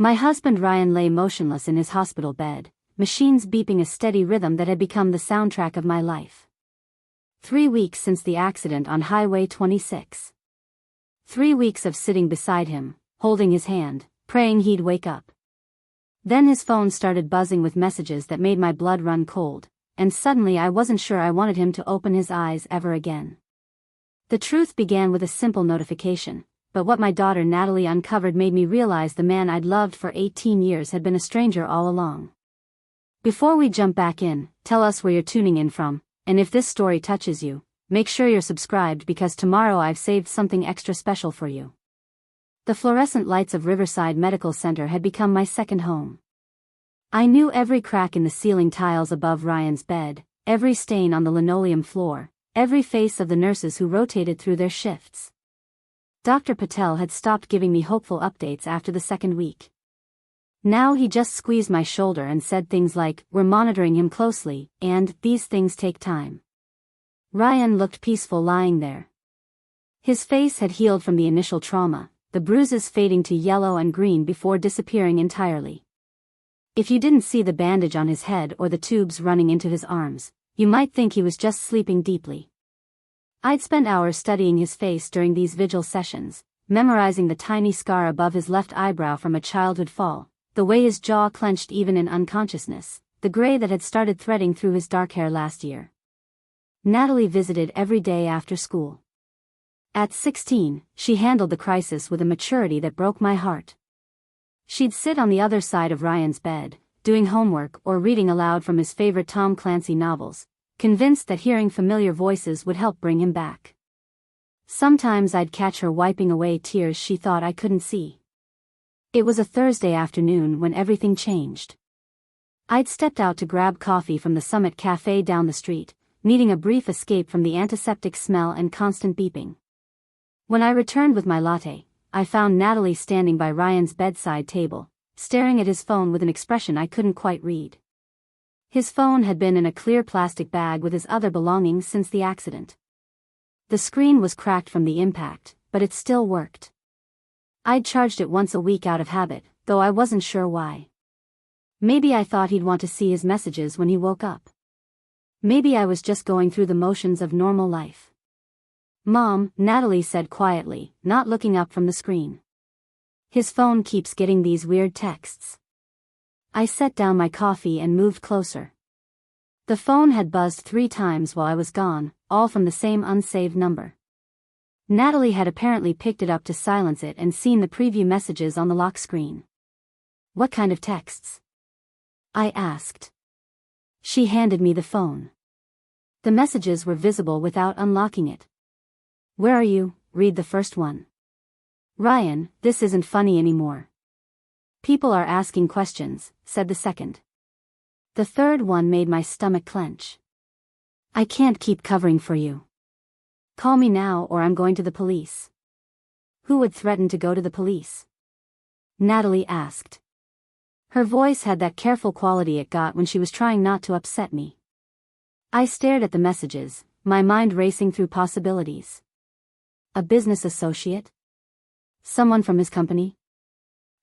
My husband Ryan lay motionless in his hospital bed, machines beeping a steady rhythm that had become the soundtrack of my life. 3 weeks since the accident on Highway 26. 3 weeks of sitting beside him, holding his hand, praying he'd wake up. Then his phone started buzzing with messages that made my blood run cold, and suddenly I wasn't sure I wanted him to open his eyes ever again. The truth began with a simple notification, but what my daughter Natalie uncovered made me realize the man I'd loved for 18 years had been a stranger all along. Before we jump back in, tell us where you're tuning in from, and if this story touches you, make sure you're subscribed because tomorrow I've saved something extra special for you. The fluorescent lights of Riverside Medical Center had become my second home. I knew every crack in the ceiling tiles above Ryan's bed, every stain on the linoleum floor, every face of the nurses who rotated through their shifts. Dr. Patel had stopped giving me hopeful updates after the second week. Now he just squeezed my shoulder and said things like, "We're monitoring him closely, and these things take time." Ryan looked peaceful lying there. His face had healed from the initial trauma, the bruises fading to yellow and green before disappearing entirely. If you didn't see the bandage on his head or the tubes running into his arms, you might think he was just sleeping deeply. I'd spent hours studying his face during these vigil sessions, memorizing the tiny scar above his left eyebrow from a childhood fall, the way his jaw clenched even in unconsciousness, the gray that had started threading through his dark hair last year. Natalie visited every day after school. At 16, she handled the crisis with a maturity that broke my heart. She'd sit on the other side of Ryan's bed, doing homework or reading aloud from his favorite Tom Clancy novels, convinced that hearing familiar voices would help bring him back. Sometimes I'd catch her wiping away tears she thought I couldn't see. It was a Thursday afternoon when everything changed. I'd stepped out to grab coffee from the Summit Cafe down the street, needing a brief escape from the antiseptic smell and constant beeping. When I returned with my latte, I found Natalie standing by Ryan's bedside table, staring at his phone with an expression I couldn't quite read. His phone had been in a clear plastic bag with his other belongings since the accident. The screen was cracked from the impact, but it still worked. I'd charged it once a week out of habit, though I wasn't sure why. Maybe I thought he'd want to see his messages when he woke up. Maybe I was just going through the motions of normal life. "Mom," Natalie said quietly, not looking up from the screen. "His phone keeps getting these weird texts." I set down my coffee and moved closer. The phone had buzzed 3 times while I was gone, all from the same unsaved number. Natalie had apparently picked it up to silence it and seen the preview messages on the lock screen. "What kind of texts?" I asked. She handed me the phone. The messages were visible without unlocking it. "Where are you?" Read the first one. "Ryan, this isn't funny anymore. People are asking questions," said the second. The third one made my stomach clench. "I can't keep covering for you. Call me now or I'm going to the police." "Who would threaten to go to the police?" Natalie asked. Her voice had that careful quality it got when she was trying not to upset me. I stared at the messages, my mind racing through possibilities. A business associate? Someone from his company?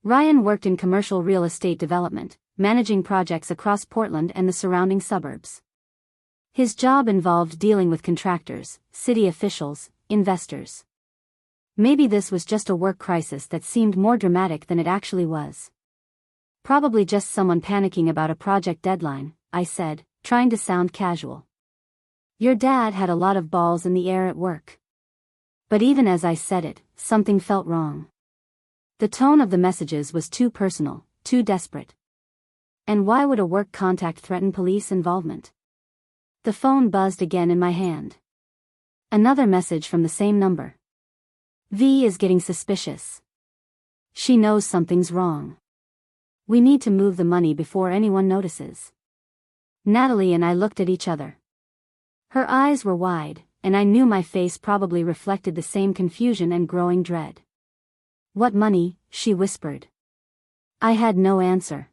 Ryan worked in commercial real estate development, managing projects across Portland and the surrounding suburbs. His job involved dealing with contractors, city officials, investors. Maybe this was just a work crisis that seemed more dramatic than it actually was. "Probably just someone panicking about a project deadline," I said, trying to sound casual. "Your dad had a lot of balls in the air at work." But even as I said it, something felt wrong. The tone of the messages was too personal, too desperate. And why would a work contact threaten police involvement? The phone buzzed again in my hand. Another message from the same number. "V is getting suspicious. She knows something's wrong. We need to move the money before anyone notices." Natalie and I looked at each other. Her eyes were wide, and I knew my face probably reflected the same confusion and growing dread. "What money?" she whispered. I had no answer.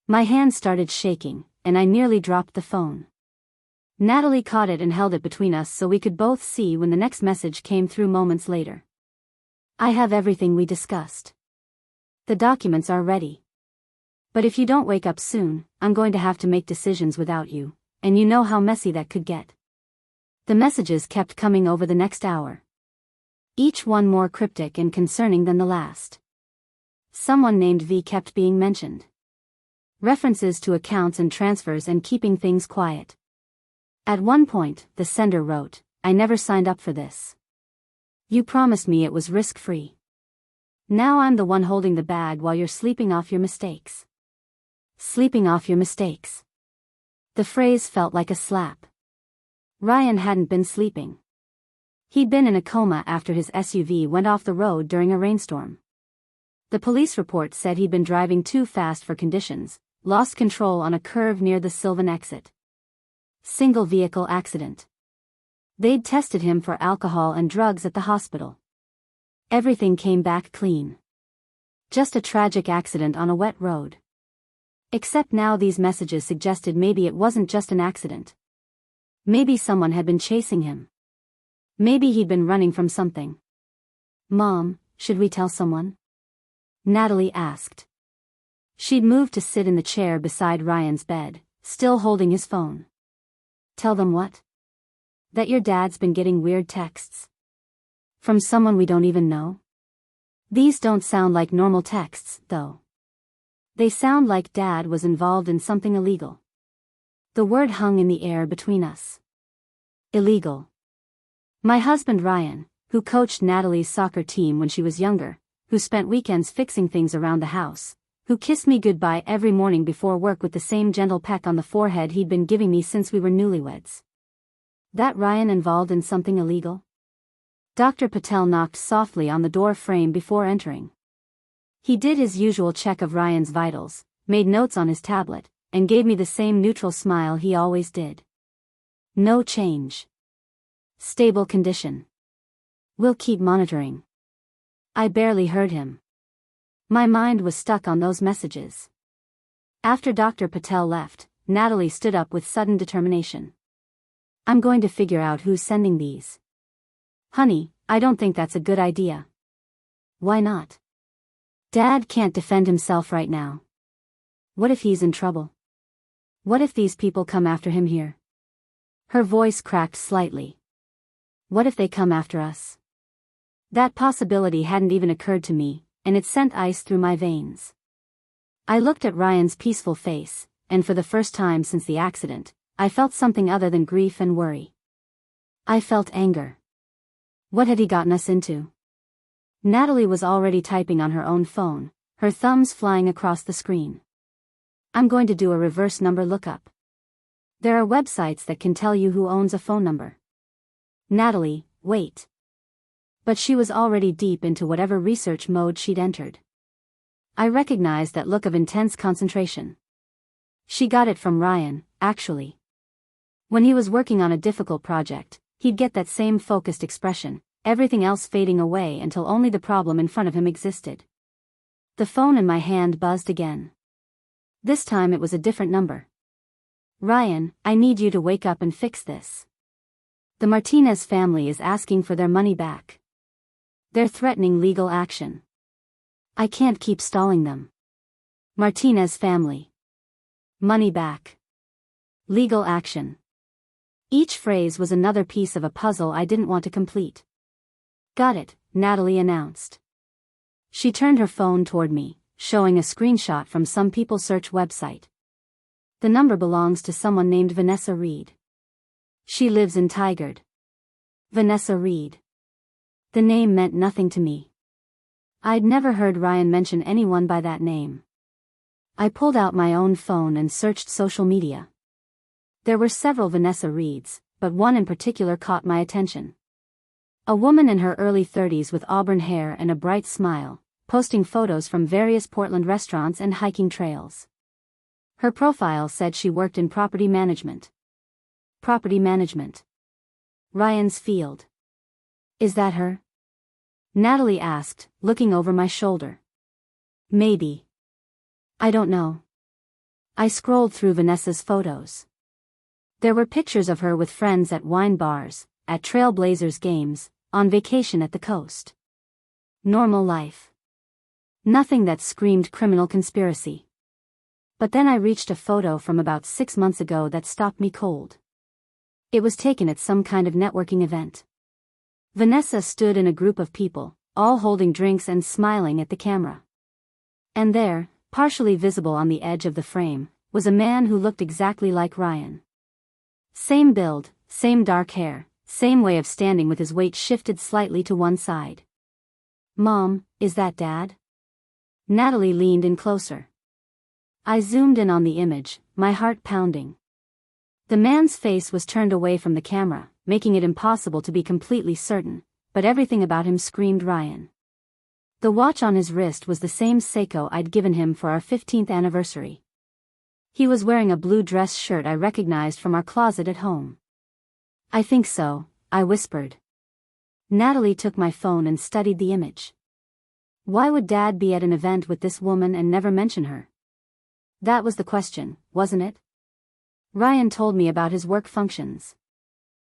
My hand started shaking, and I nearly dropped the phone. Natalie caught it and held it between us so we could both see when the next message came through moments later. "I have everything we discussed. The documents are ready. But if you don't wake up soon, I'm going to have to make decisions without you, and you know how messy that could get. The messages kept coming over the next hour. Each one more cryptic and concerning than the last. Someone named V kept being mentioned. References to accounts and transfers and keeping things quiet. At one point, the sender wrote, "I never signed up for this. You promised me it was risk-free. Now I'm the one holding the bag while you're sleeping off your mistakes." Sleeping off your mistakes. The phrase felt like a slap. Ryan hadn't been sleeping. He'd been in a coma after his SUV went off the road during a rainstorm. The police report said he'd been driving too fast for conditions, lost control on a curve near the Sylvan exit. Single vehicle accident. They'd tested him for alcohol and drugs at the hospital. Everything came back clean. Just a tragic accident on a wet road. Except now these messages suggested maybe it wasn't just an accident. Maybe someone had been chasing him. Maybe he'd been running from something. "Mom, should we tell someone?" Natalie asked. She'd moved to sit in the chair beside Ryan's bed, still holding his phone. "Tell them what?" "That your dad's been getting weird texts. From someone we don't even know?" "These don't sound like normal texts, though. They sound like Dad was involved in something illegal." The word hung in the air between us. Illegal. My husband Ryan, who coached Natalie's soccer team when she was younger, who spent weekends fixing things around the house, who kissed me goodbye every morning before work with the same gentle peck on the forehead he'd been giving me since we were newlyweds. That Ryan involved in something illegal? Dr. Patel knocked softly on the door frame before entering. He did his usual check of Ryan's vitals, made notes on his tablet, and gave me the same neutral smile he always did. "No change. Stable condition. We'll keep monitoring." I barely heard him. My mind was stuck on those messages. After Dr. Patel left, Natalie stood up with sudden determination. "I'm going to figure out who's sending these." "Honey, I don't think that's a good idea." "Why not?" "Dad can't defend himself right now. What if he's in trouble? What if these people come after him here?" Her voice cracked slightly. "What if they come after us?" That possibility hadn't even occurred to me, and it sent ice through my veins. I looked at Ryan's peaceful face, and for the first time since the accident, I felt something other than grief and worry. I felt anger. What had he gotten us into? Natalie was already typing on her own phone, her thumbs flying across the screen. "I'm going to do a reverse number lookup. There are websites that can tell you who owns a phone number." "Natalie, wait." But she was already deep into whatever research mode she'd entered. I recognized that look of intense concentration. She got it from Ryan, actually. When he was working on a difficult project, he'd get that same focused expression, everything else fading away until only the problem in front of him existed. The phone in my hand buzzed again. This time it was a different number. "Ryan, I need you to wake up and fix this. The Martinez family is asking for their money back. They're threatening legal action. I can't keep stalling them. Martinez family. Money back. Legal action." Each phrase was another piece of a puzzle I didn't want to complete. "Got it," Natalie announced. She turned her phone toward me, showing a screenshot from some people search website. "The number belongs to someone named Vanessa Reed. She lives in Tigard." Vanessa Reed. The name meant nothing to me. I'd never heard Ryan mention anyone by that name. I pulled out my own phone and searched social media. There were several Vanessa Reeds, but one in particular caught my attention. A woman in her early 30s with auburn hair and a bright smile, posting photos from various Portland restaurants and hiking trails. Her profile said she worked in property management. Property management. Ryan's field. "Is that her?" Natalie asked, looking over my shoulder. "Maybe. I don't know." I scrolled through Vanessa's photos. There were pictures of her with friends at wine bars, at Trailblazers games, on vacation at the coast. Normal life. Nothing that screamed criminal conspiracy. But then I reached a photo from about 6 months ago that stopped me cold. It was taken at some kind of networking event. Vanessa stood in a group of people, all holding drinks and smiling at the camera. And there, partially visible on the edge of the frame, was a man who looked exactly like Ryan. Same build, same dark hair, same way of standing with his weight shifted slightly to one side. "Mom, is that Dad?" Natalie leaned in closer. I zoomed in on the image, my heart pounding. The man's face was turned away from the camera, making it impossible to be completely certain, but everything about him screamed Ryan. The watch on his wrist was the same Seiko I'd given him for our 15th anniversary. He was wearing a blue dress shirt I recognized from our closet at home. "I think so," I whispered. Natalie took my phone and studied the image. Why would Dad be at an event with this woman and never mention her? That was the question, wasn't it? Ryan told me about his work functions.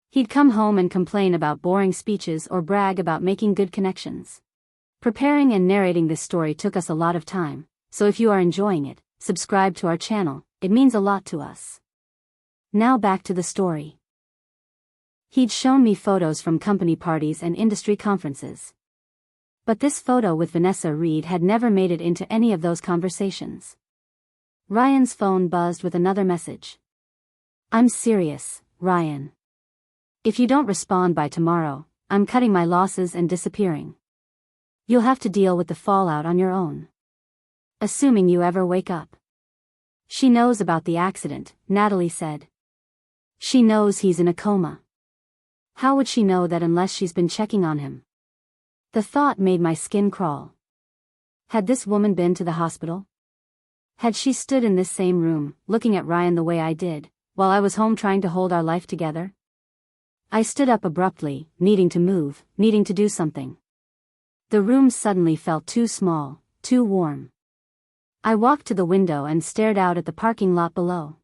He'd come home and complain about boring speeches or brag about making good connections. Preparing and narrating this story took us a lot of time, so if you are enjoying it, subscribe to our channel, it means a lot to us. Now back to the story. He'd shown me photos from company parties and industry conferences. But this photo with Vanessa Reed had never made it into any of those conversations. Ryan's phone buzzed with another message. "I'm serious, Ryan. If you don't respond by tomorrow, I'm cutting my losses and disappearing. You'll have to deal with the fallout on your own. Assuming you ever wake up." "She knows about the accident," Natalie said. "She knows he's in a coma. How would she know that unless she's been checking on him?" The thought made my skin crawl. Had this woman been to the hospital? Had she stood in this same room, looking at Ryan the way I did, while I was home trying to hold our life together? I stood up abruptly, needing to move, needing to do something. The room suddenly felt too small, too warm. I walked to the window and stared out at the parking lot below.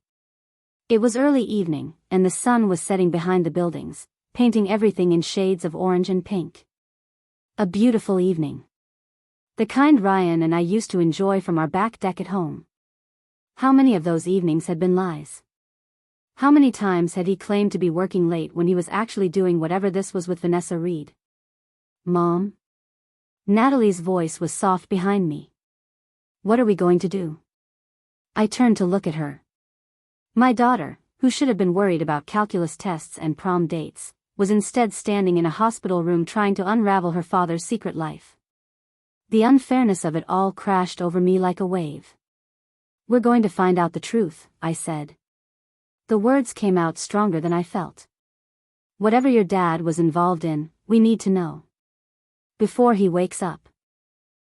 It was early evening, and the sun was setting behind the buildings, painting everything in shades of orange and pink. A beautiful evening. The kind Ryan and I used to enjoy from our back deck at home. How many of those evenings had been lies? How many times had he claimed to be working late when he was actually doing whatever this was with Vanessa Reed? "Mom?" Natalie's voice was soft behind me. "What are we going to do?" I turned to look at her. My daughter, who should have been worried about calculus tests and prom dates, was instead standing in a hospital room trying to unravel her father's secret life. The unfairness of it all crashed over me like a wave. "We're going to find out the truth," I said. The words came out stronger than I felt. "Whatever your dad was involved in, we need to know. Before he wakes up.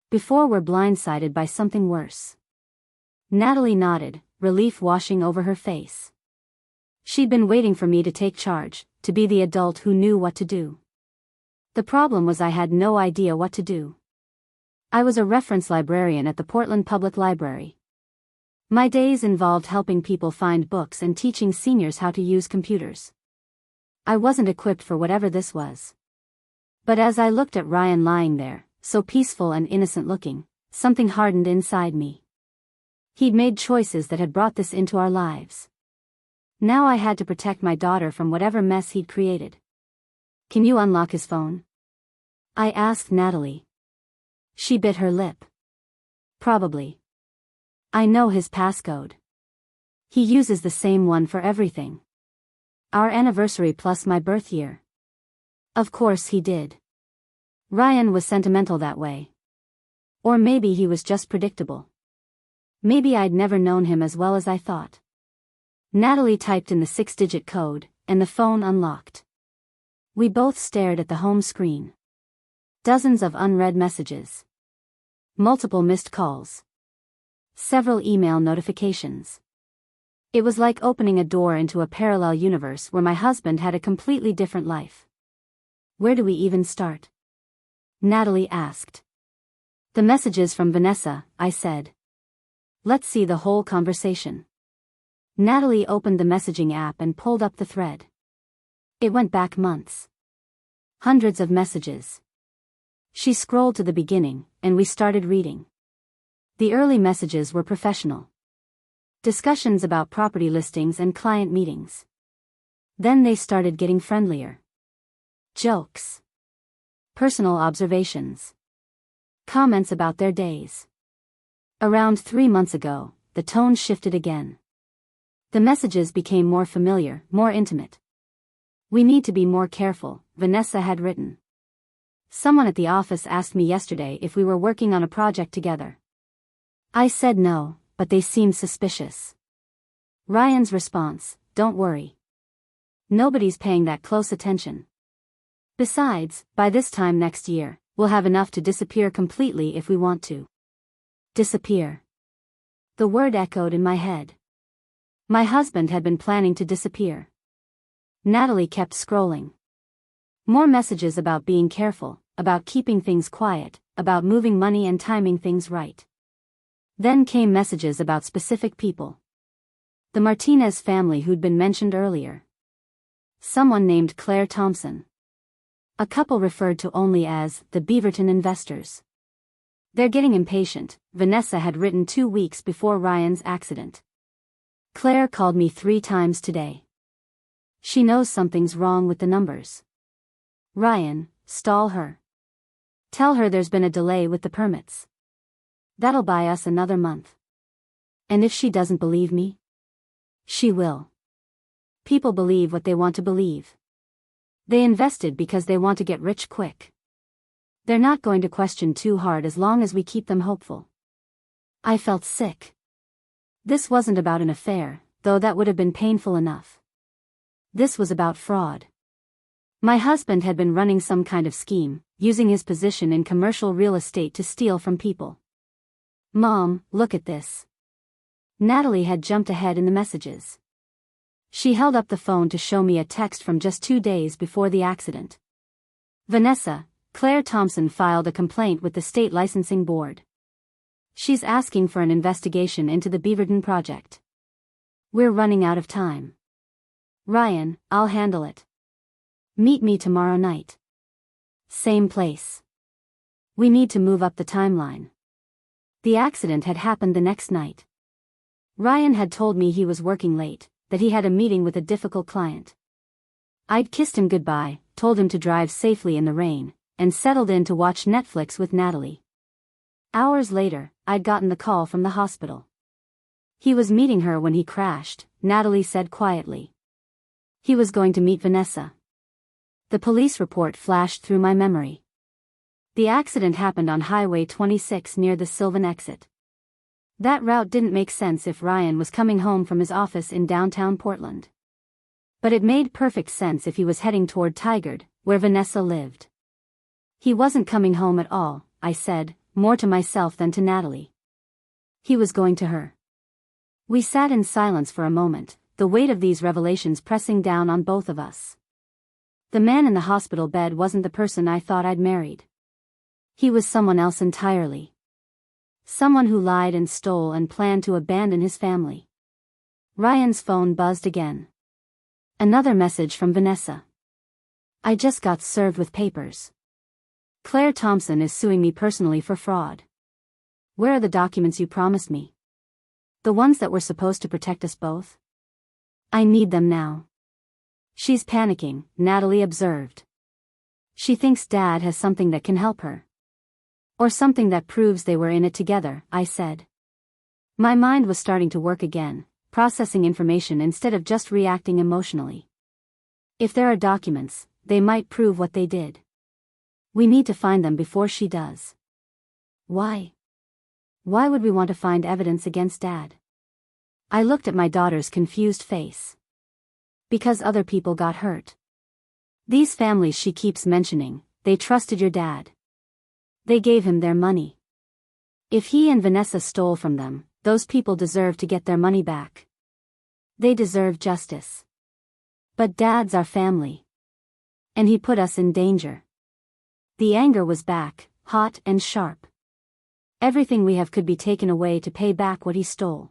Before we're blindsided by something worse." Natalie nodded, relief washing over her face. She'd been waiting for me to take charge, to be the adult who knew what to do. The problem was I had no idea what to do. I was a reference librarian at the Portland Public Library. My days involved helping people find books and teaching seniors how to use computers. I wasn't equipped for whatever this was. But as I looked at Ryan lying there, so peaceful and innocent looking, something hardened inside me. He'd made choices that had brought this into our lives. Now I had to protect my daughter from whatever mess he'd created. "Can you unlock his phone?" I asked Natalie. She bit her lip. "Probably. I know his passcode. He uses the same one for everything. Our anniversary plus my birth year." Of course he did. Ryan was sentimental that way. Or maybe he was just predictable. Maybe I'd never known him as well as I thought. Natalie typed in the 6-digit code, and the phone unlocked. We both stared at the home screen. Dozens of unread messages. Multiple missed calls. Several email notifications. It was like opening a door into a parallel universe where my husband had a completely different life. "Where do we even start?" Natalie asked. "The messages from Vanessa," I said. "Let's see the whole conversation." Natalie opened the messaging app and pulled up the thread. It went back months. Hundreds of messages. She scrolled to the beginning, and we started reading. The early messages were professional. Discussions about property listings and client meetings. Then they started getting friendlier. Jokes. Personal observations. Comments about their days. Around 3 months ago, the tone shifted again. The messages became more familiar, more intimate. "We need to be more careful," Vanessa had written. "Someone at the office asked me yesterday if we were working on a project together. I said no, but they seemed suspicious." Ryan's response: "Don't worry. Nobody's paying that close attention. Besides, by this time next year, we'll have enough to disappear completely if we want to." Disappear. The word echoed in my head. My husband had been planning to disappear. Natalie kept scrolling. More messages about being careful, about keeping things quiet, about moving money and timing things right. Then came messages about specific people. The Martinez family who'd been mentioned earlier. Someone named Claire Thompson. A couple referred to only as the Beaverton investors. "They're getting impatient," Vanessa had written 2 weeks before Ryan's accident. "Claire called me 3 times today. She knows something's wrong with the numbers. Ryan, stall her. Tell her there's been a delay with the permits. That'll buy us another month. And if she doesn't believe me? She will. People believe what they want to believe. They invested because they want to get rich quick. They're not going to question too hard as long as we keep them hopeful." I felt sick. This wasn't about an affair, though that would have been painful enough. This was about fraud. My husband had been running some kind of scheme, using his position in commercial real estate to steal from people. "Mom, look at this." Natalie had jumped ahead in the messages. She held up the phone to show me a text from just 2 days before the accident. "Vanessa, Claire Thompson filed a complaint with the state licensing board. She's asking for an investigation into the Beaverton project. We're running out of time. Ryan, I'll handle it. Meet me tomorrow night. Same place. We need to move up the timeline." The accident had happened the next night. Ryan had told me he was working late, that he had a meeting with a difficult client. I'd kissed him goodbye, told him to drive safely in the rain, and settled in to watch Netflix with Natalie. Hours later, I'd gotten the call from the hospital. He was meeting her when he crashed, Natalie said quietly. He was going to meet Vanessa. The police report flashed through my memory. The accident happened on Highway 26 near the Sylvan exit. That route didn't make sense if Ryan was coming home from his office in downtown Portland. But it made perfect sense if he was heading toward Tigard, where Vanessa lived. He wasn't coming home at all, I said, more to myself than to Natalie. He was going to her. We sat in silence for a moment, the weight of these revelations pressing down on both of us. The man in the hospital bed wasn't the person I thought I'd married. He was someone else entirely. Someone who lied and stole and planned to abandon his family. Ryan's phone buzzed again. Another message from Vanessa. I just got served with papers. Claire Thompson is suing me personally for fraud. Where are the documents you promised me? The ones that were supposed to protect us both? I need them now. She's panicking, Natalie observed. She thinks Dad has something that can help her. Or something that proves they were in it together, I said. My mind was starting to work again, processing information instead of just reacting emotionally. If there are documents, they might prove what they did. We need to find them before she does. Why? Why would we want to find evidence against Dad? I looked at my daughter's confused face. Because other people got hurt. These families she keeps mentioning, they trusted your dad. They gave him their money. If he and Vanessa stole from them, those people deserve to get their money back. They deserve justice. But Dad's our family. And he put us in danger. The anger was back, hot and sharp. Everything we have could be taken away to pay back what he stole.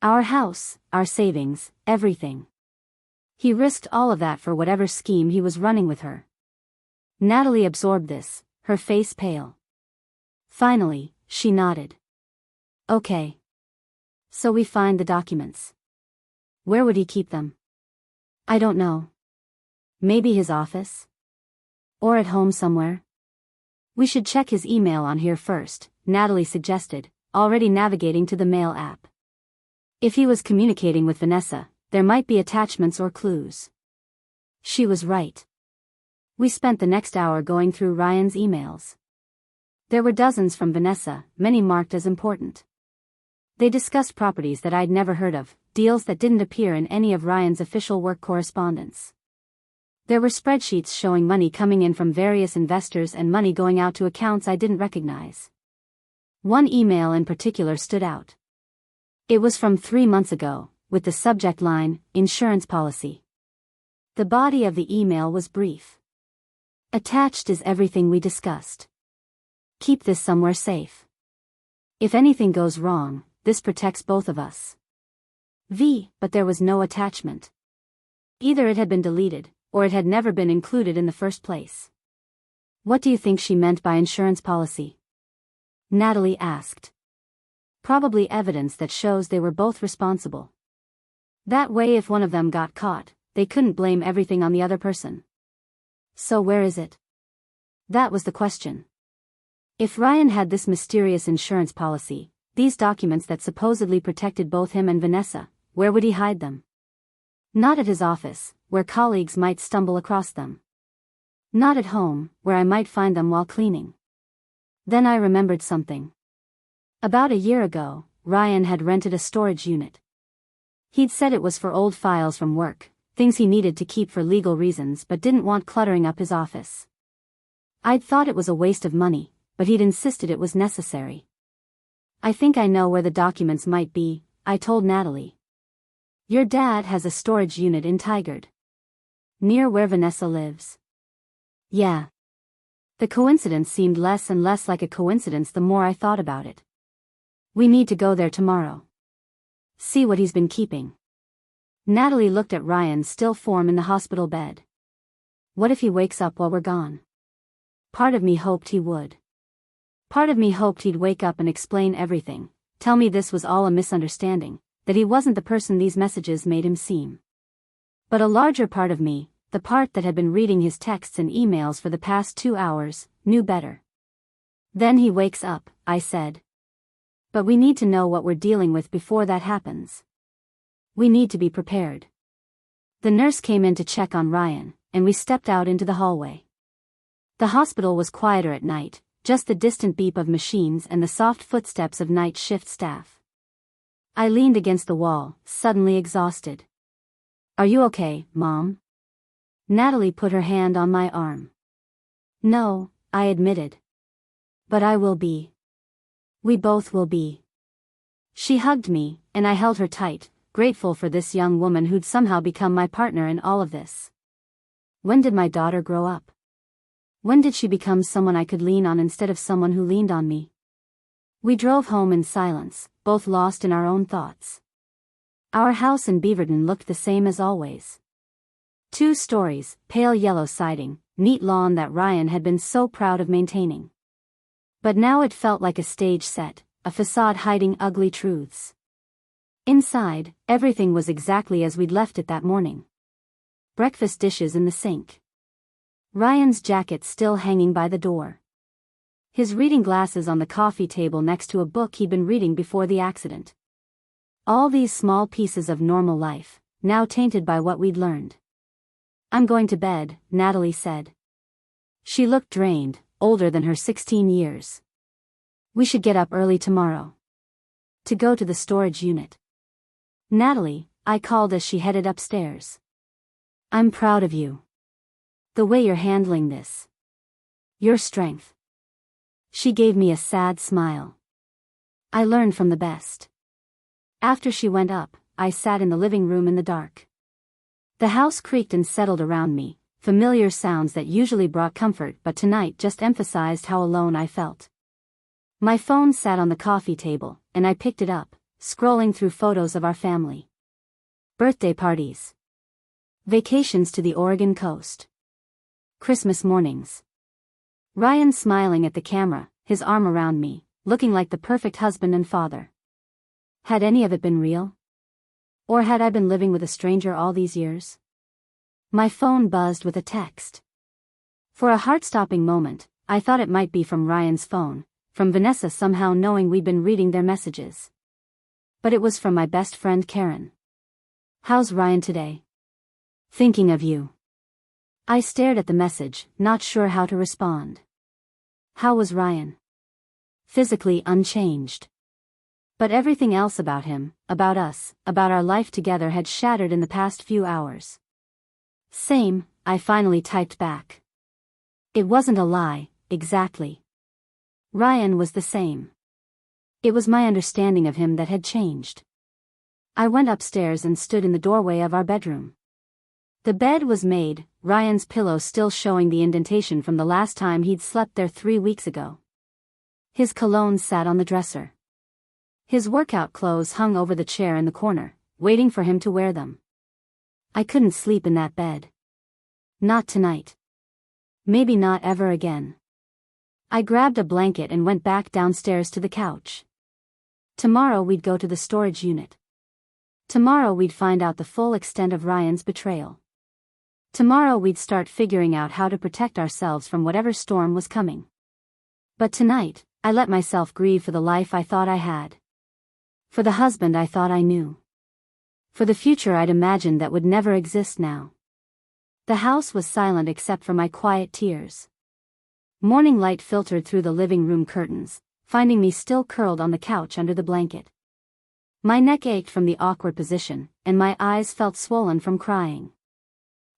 Our house, our savings, everything. He risked all of that for whatever scheme he was running with her. Natalie absorbed this, her face pale. Finally, she nodded. Okay. So we find the documents. Where would he keep them? I don't know. Maybe his office? Or at home somewhere? We should check his email on here first, Natalie suggested, already navigating to the mail app. If he was communicating with Vanessa, there might be attachments or clues. She was right. We spent the next hour going through Ryan's emails. There were dozens from Vanessa, many marked as important. They discussed properties that I'd never heard of, deals that didn't appear in any of Ryan's official work correspondence. There were spreadsheets showing money coming in from various investors and money going out to accounts I didn't recognize. One email in particular stood out. It was from 3 months ago, with the subject line, insurance policy. The body of the email was brief. Attached is everything we discussed. Keep this somewhere safe. If anything goes wrong, this protects both of us. But there was no attachment. Either it had been deleted, or it had never been included in the first place. What do you think she meant by insurance policy? Natalie asked. Probably evidence that shows they were both responsible. That way if one of them got caught, they couldn't blame everything on the other person. So where is it? That was the question. If Ryan had this mysterious insurance policy, these documents that supposedly protected both him and Vanessa, where would he hide them? Not at his office, where colleagues might stumble across them. Not at home, where I might find them while cleaning. Then I remembered something. About a year ago, Ryan had rented a storage unit. He'd said it was for old files from work, things he needed to keep for legal reasons but didn't want cluttering up his office. I'd thought it was a waste of money, but he'd insisted it was necessary. I think I know where the documents might be, I told Natalie. Your dad has a storage unit in Tigard. Near where Vanessa lives. Yeah. The coincidence seemed less and less like a coincidence the more I thought about it. We need to go there tomorrow. See what he's been keeping. Natalie looked at Ryan's still form in the hospital bed. What if he wakes up while we're gone? Part of me hoped he would. Part of me hoped he'd wake up and explain everything, tell me this was all a misunderstanding, that he wasn't the person these messages made him seem. But a larger part of me, the part that had been reading his texts and emails for the past 2 hours, knew better. Then he wakes up, I said. But we need to know what we're dealing with before that happens. We need to be prepared. The nurse came in to check on Ryan, and we stepped out into the hallway. The hospital was quieter at night, just the distant beep of machines and the soft footsteps of night shift staff. I leaned against the wall, suddenly exhausted. Are you okay, Mom? Natalie put her hand on my arm. No, I admitted. But I will be. We both will be. She hugged me, and I held her tight, grateful for this young woman who'd somehow become my partner in all of this. When did my daughter grow up? When did she become someone I could lean on instead of someone who leaned on me? We drove home in silence, both lost in our own thoughts. Our house in Beaverton looked the same as always. 2 stories, pale yellow siding, neat lawn that Ryan had been so proud of maintaining. But now it felt like a stage set, a facade hiding ugly truths. Inside, everything was exactly as we'd left it that morning. Breakfast dishes in the sink. Ryan's jacket still hanging by the door. His reading glasses on the coffee table next to a book he'd been reading before the accident. All these small pieces of normal life, now tainted by what we'd learned. I'm going to bed, Natalie said. She looked drained, older than her 16 years. We should get up early tomorrow. To go to the storage unit. Natalie, I called as she headed upstairs. I'm proud of you. The way you're handling this. Your strength. She gave me a sad smile. I learned from the best. After she went up, I sat in the living room in the dark. The house creaked and settled around me, familiar sounds that usually brought comfort but tonight just emphasized how alone I felt. My phone sat on the coffee table, and I picked it up, scrolling through photos of our family. Birthday parties. Vacations to the Oregon coast. Christmas mornings. Ryan smiling at the camera, his arm around me, looking like the perfect husband and father. Had any of it been real? Or had I been living with a stranger all these years? My phone buzzed with a text. For a heart-stopping moment, I thought it might be from Ryan's phone, from Vanessa somehow knowing we'd been reading their messages. But it was from my best friend Karen. "How's Ryan today? Thinking of you." I stared at the message, not sure how to respond. How was Ryan? Physically unchanged. But everything else about him, about us, about our life together had shattered in the past few hours. "Same," I finally typed back. It wasn't a lie, exactly. Ryan was the same. It was my understanding of him that had changed. I went upstairs and stood in the doorway of our bedroom. The bed was made, Ryan's pillow still showing the indentation from the last time he'd slept there 3 weeks ago. His cologne sat on the dresser. His workout clothes hung over the chair in the corner, waiting for him to wear them. I couldn't sleep in that bed. Not tonight. Maybe not ever again. I grabbed a blanket and went back downstairs to the couch. Tomorrow we'd go to the storage unit. Tomorrow we'd find out the full extent of Ryan's betrayal. Tomorrow we'd start figuring out how to protect ourselves from whatever storm was coming. But tonight, I let myself grieve for the life I thought I had. For the husband I thought I knew. For the future I'd imagined that would never exist now. The house was silent except for my quiet tears. Morning light filtered through the living room curtains, finding me still curled on the couch under the blanket. My neck ached from the awkward position, and my eyes felt swollen from crying.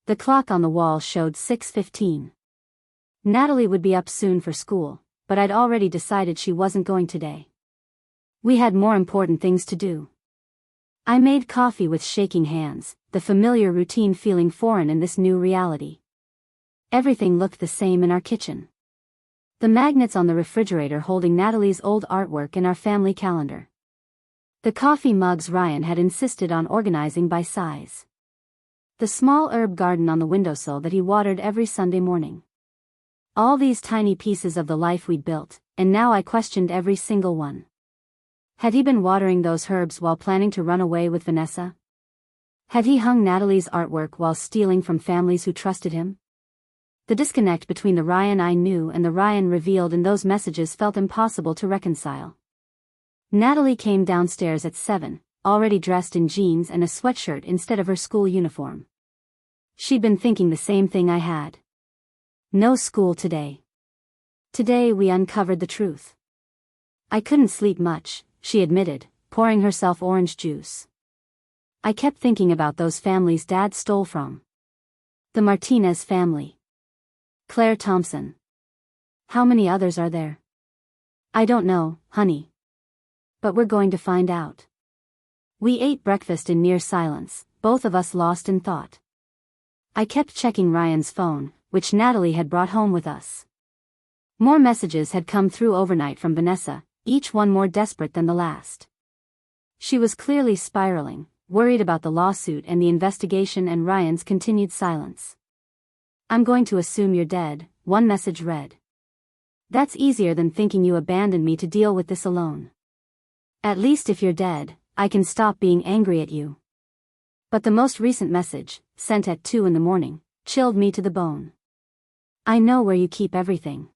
The clock on the wall showed 6:15. Natalie would be up soon for school, but I'd already decided she wasn't going today. We had more important things to do. I made coffee with shaking hands, the familiar routine feeling foreign in this new reality. Everything looked the same in our kitchen. The magnets on the refrigerator holding Natalie's old artwork and our family calendar. The coffee mugs Ryan had insisted on organizing by size. The small herb garden on the windowsill that he watered every Sunday morning. All these tiny pieces of the life we'd built, and now I questioned every single one. Had he been watering those herbs while planning to run away with Vanessa? Had he hung Natalie's artwork while stealing from families who trusted him? The disconnect between the Ryan I knew and the Ryan revealed in those messages felt impossible to reconcile. Natalie came downstairs at 7, already dressed in jeans and a sweatshirt instead of her school uniform. She'd been thinking the same thing I had. No school today. Today we uncovered the truth. I couldn't sleep much, she admitted, pouring herself orange juice. I kept thinking about those families Dad stole from. The Martinez family. Claire Thompson. How many others are there? I don't know, honey. But we're going to find out. We ate breakfast in near silence, both of us lost in thought. I kept checking Ryan's phone, which Natalie had brought home with us. More messages had come through overnight from Vanessa, each one more desperate than the last. She was clearly spiraling, worried about the lawsuit and the investigation and Ryan's continued silence. "I'm going to assume you're dead," one message read. "That's easier than thinking you abandoned me to deal with this alone. At least if you're dead, I can stop being angry at you." But the most recent message, sent at 2 in the morning, chilled me to the bone. "I know where you keep everything.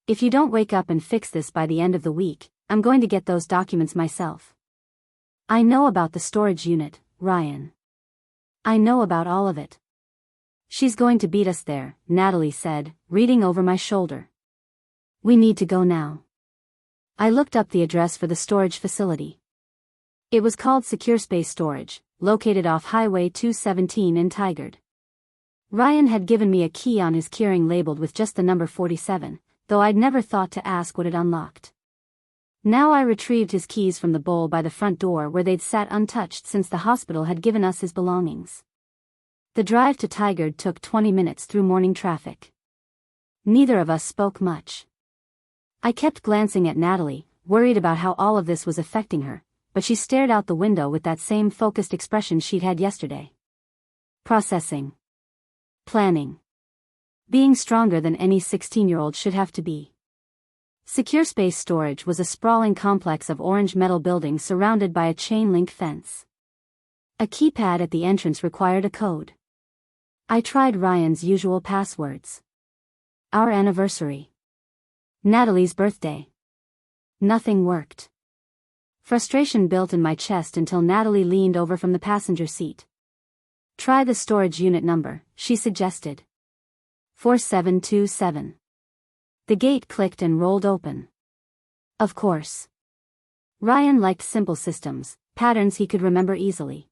If you don't wake up and fix this by the end of the week, I'm going to get those documents myself. I know about the storage unit, Ryan. I know about all of it." "She's going to beat us there," Natalie said, reading over my shoulder. "We need to go now." I looked up the address for the storage facility. It was called Secure Space Storage, located off Highway 217 in Tigard. Ryan had given me a key on his keyring labeled with just the number 47, though I'd never thought to ask what it unlocked. Now I retrieved his keys from the bowl by the front door where they'd sat untouched since the hospital had given us his belongings. The drive to Tigard took 20 minutes through morning traffic. Neither of us spoke much. I kept glancing at Natalie, worried about how all of this was affecting her, but she stared out the window with that same focused expression she'd had yesterday. Processing. Planning. Being stronger than any 16-year-old should have to be. Secure Space Storage was a sprawling complex of orange metal buildings surrounded by a chain-link fence. A keypad at the entrance required a code. I tried Ryan's usual passwords. Our anniversary. Natalie's birthday. Nothing worked. Frustration built in my chest until Natalie leaned over from the passenger seat. Try the storage unit number, she suggested. 4727. The gate clicked and rolled open. Of course. Ryan liked simple systems, patterns he could remember easily.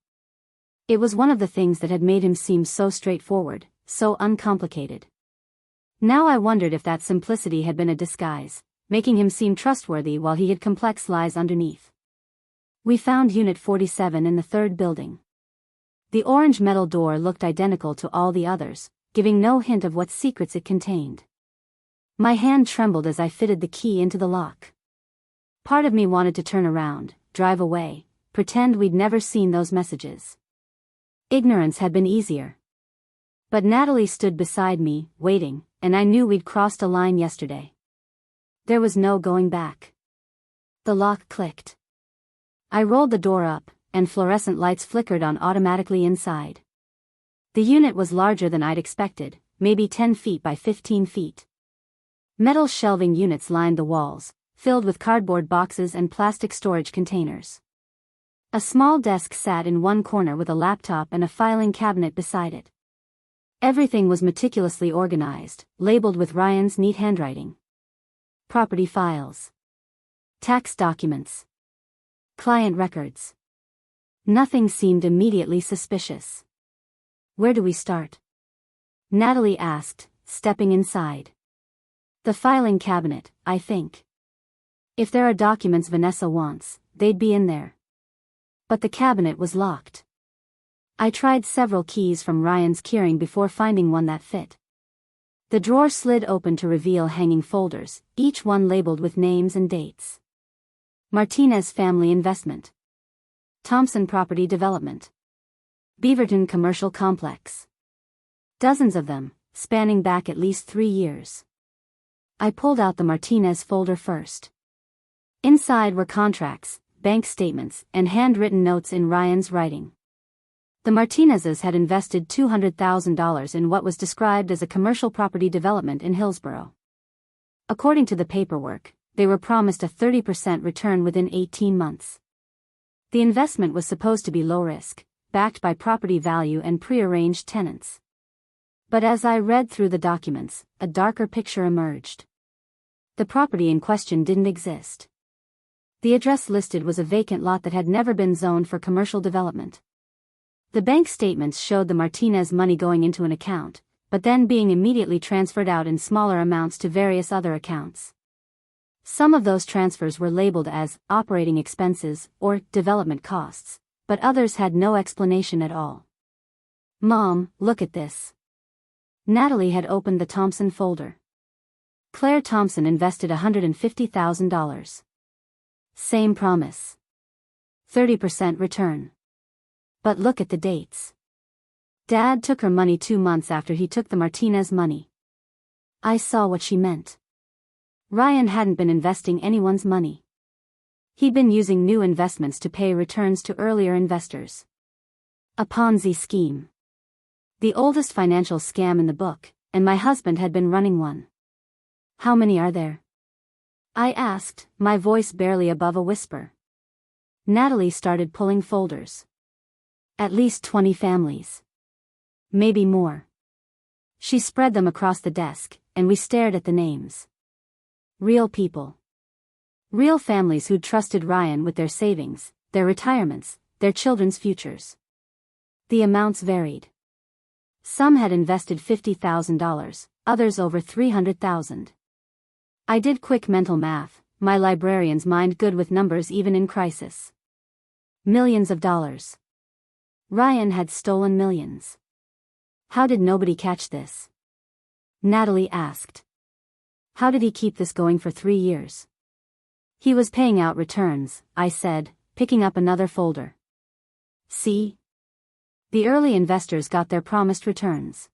It was one of the things that had made him seem so straightforward, so uncomplicated. Now I wondered if that simplicity had been a disguise, making him seem trustworthy while he hid complex lies underneath. We found Unit 47 in the third building. The orange metal door looked identical to all the others, giving no hint of what secrets it contained. My hand trembled as I fitted the key into the lock. Part of me wanted to turn around, drive away, pretend we'd never seen those messages. Ignorance had been easier. But Natalie stood beside me, waiting, and I knew we'd crossed a line yesterday. There was no going back. The lock clicked. I rolled the door up, and fluorescent lights flickered on automatically inside. The unit was larger than I'd expected, maybe 10 feet by 15 feet. Metal shelving units lined the walls, filled with cardboard boxes and plastic storage containers. A small desk sat in one corner with a laptop and a filing cabinet beside it. Everything was meticulously organized, labeled with Ryan's neat handwriting. Property files. Tax documents. Client records. Nothing seemed immediately suspicious. Where do we start? Natalie asked, stepping inside. The filing cabinet, I think. If there are documents Vanessa wants, they'd be in there. But the cabinet was locked. I tried several keys from Ryan's keyring before finding one that fit. The drawer slid open to reveal hanging folders, each one labeled with names and dates. Martinez Family Investment. Thompson Property Development. Beaverton Commercial Complex. Dozens of them, spanning back at least 3 years. I pulled out the Martinez folder first. Inside were contracts, bank statements, and handwritten notes in Ryan's writing. The Martinezes had invested $200,000 in what was described as a commercial property development in Hillsborough. According to the paperwork, they were promised a 30% return within 18 months. The investment was supposed to be low risk, backed by property value and prearranged tenants. But as I read through the documents, a darker picture emerged. The property in question didn't exist. The address listed was a vacant lot that had never been zoned for commercial development. The bank statements showed the Martinez money going into an account, but then being immediately transferred out in smaller amounts to various other accounts. Some of those transfers were labeled as operating expenses or development costs, but others had no explanation at all. Mom, look at this. Natalie had opened the Thompson folder. Claire Thompson invested $150,000. Same promise. 30% return. But look at the dates. Dad took her money 2 months after he took the Martinez money. I saw what she meant. Ryan hadn't been investing anyone's money. He'd been using new investments to pay returns to earlier investors. A Ponzi scheme. The oldest financial scam in the book, and my husband had been running one. How many are there? I asked, my voice barely above a whisper. Natalie started pulling folders. At least 20 families. Maybe more. She spread them across the desk, and we stared at the names. Real people. Real families who'd trusted Ryan with their savings, their retirements, their children's futures. The amounts varied. Some had invested $50,000, others over $300,000. I did quick mental math, my librarian's mind good with numbers even in crisis. Millions of dollars. Ryan had stolen millions. How did nobody catch this? Natalie asked. How did he keep this going for 3 years? He was paying out returns, I said, picking up another folder. See? The early investors got their promised returns.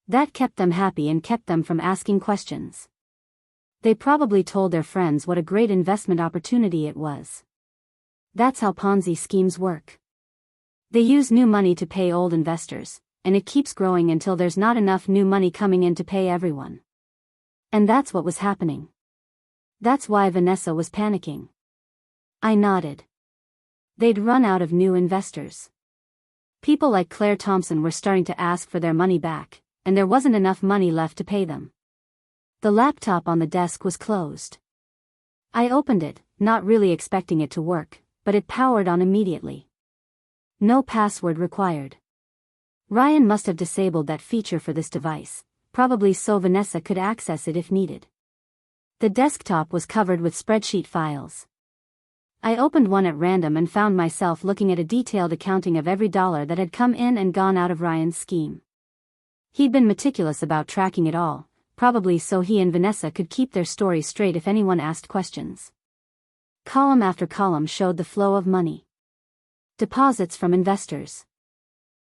That kept them happy and kept them from asking questions. They probably told their friends what a great investment opportunity it was. That's how Ponzi schemes work. They use new money to pay old investors, and it keeps growing until there's not enough new money coming in to pay everyone. And that's what was happening. That's why Vanessa was panicking. I nodded. They'd run out of new investors. People like Claire Thompson were starting to ask for their money back, and there wasn't enough money left to pay them. The laptop on the desk was closed. I opened it, not really expecting it to work, but it powered on immediately. No password required. Ryan must have disabled that feature for this device, probably so Vanessa could access it if needed. The desktop was covered with spreadsheet files. I opened one at random and found myself looking at a detailed accounting of every dollar that had come in and gone out of Ryan's scheme. He'd been meticulous about tracking it all, probably so he and Vanessa could keep their story straight if anyone asked questions. Column after column showed the flow of money. Deposits from investors.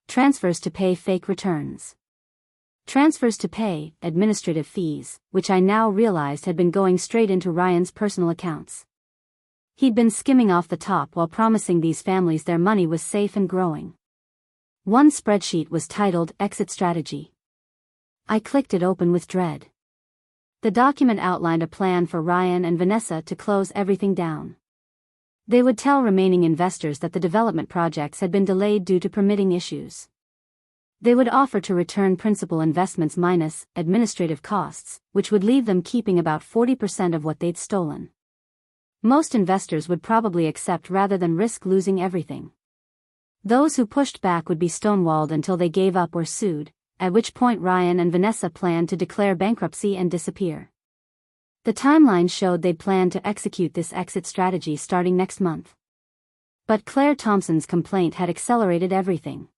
Transfers to pay fake returns. Transfers to pay administrative fees, which I now realized had been going straight into Ryan's personal accounts. He'd been skimming off the top while promising these families their money was safe and growing. One spreadsheet was titled Exit Strategy. I clicked it open with dread. The document outlined a plan for Ryan and Vanessa to close everything down. They would tell remaining investors that the development projects had been delayed due to permitting issues. They would offer to return principal investments minus administrative costs, which would leave them keeping about 40% of what they'd stolen. Most investors would probably accept rather than risk losing everything. Those who pushed back would be stonewalled until they gave up or sued, at which point Ryan and Vanessa planned to declare bankruptcy and disappear. The timeline showed they'd planned to execute this exit strategy starting next month. But Claire Thompson's complaint had accelerated everything.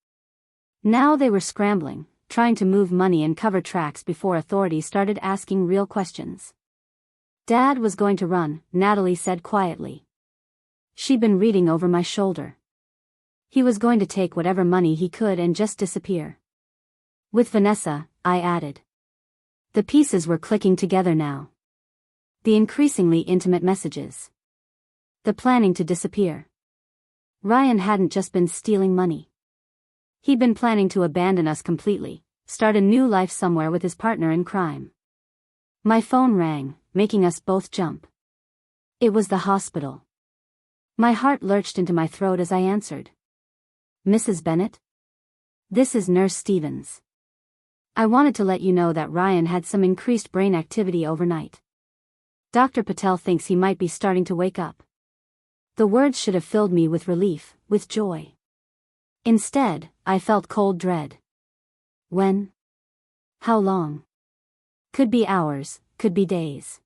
Now they were scrambling, trying to move money and cover tracks before authorities started asking real questions. Dad was going to run, Natalie said quietly. She'd been reading over my shoulder. He was going to take whatever money he could and just disappear. With Vanessa, I added. The pieces were clicking together now. The increasingly intimate messages. The planning to disappear. Ryan hadn't just been stealing money. He'd been planning to abandon us completely, start a new life somewhere with his partner in crime. My phone rang, making us both jump. It was the hospital. My heart lurched into my throat as I answered. Mrs. Bennett? This is Nurse Stevens. I wanted to let you know that Ryan had some increased brain activity overnight. Dr. Patel thinks he might be starting to wake up. The words should have filled me with relief, with joy. Instead, I felt cold dread. When? How long? Could be hours, could be days.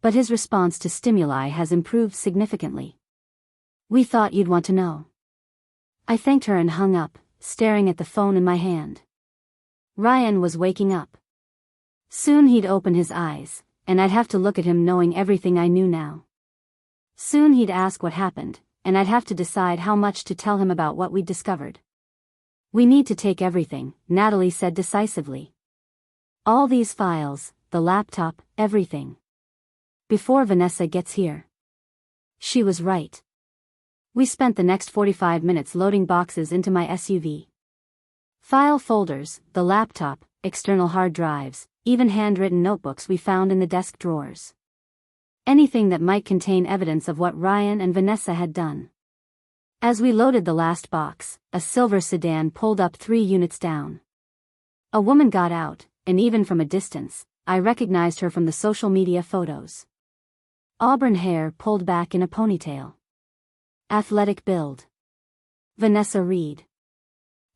But his response to stimuli has improved significantly. We thought you'd want to know. I thanked her and hung up, staring at the phone in my hand. Ryan was waking up. Soon he'd open his eyes, and I'd have to look at him knowing everything I knew now. Soon he'd ask what happened, and I'd have to decide how much to tell him about what we'd discovered. We need to take everything, Natalie said decisively. All these files, the laptop, everything. Before Vanessa gets here. She was right. We spent the next 45 minutes loading boxes into my SUV. File folders, the laptop, external hard drives, even handwritten notebooks we found in the desk drawers. Anything that might contain evidence of what Ryan and Vanessa had done. As we loaded the last box, a silver sedan pulled up 3 units down. A woman got out, and even from a distance, I recognized her from the social media photos. Auburn hair pulled back in a ponytail. Athletic build. Vanessa Reed.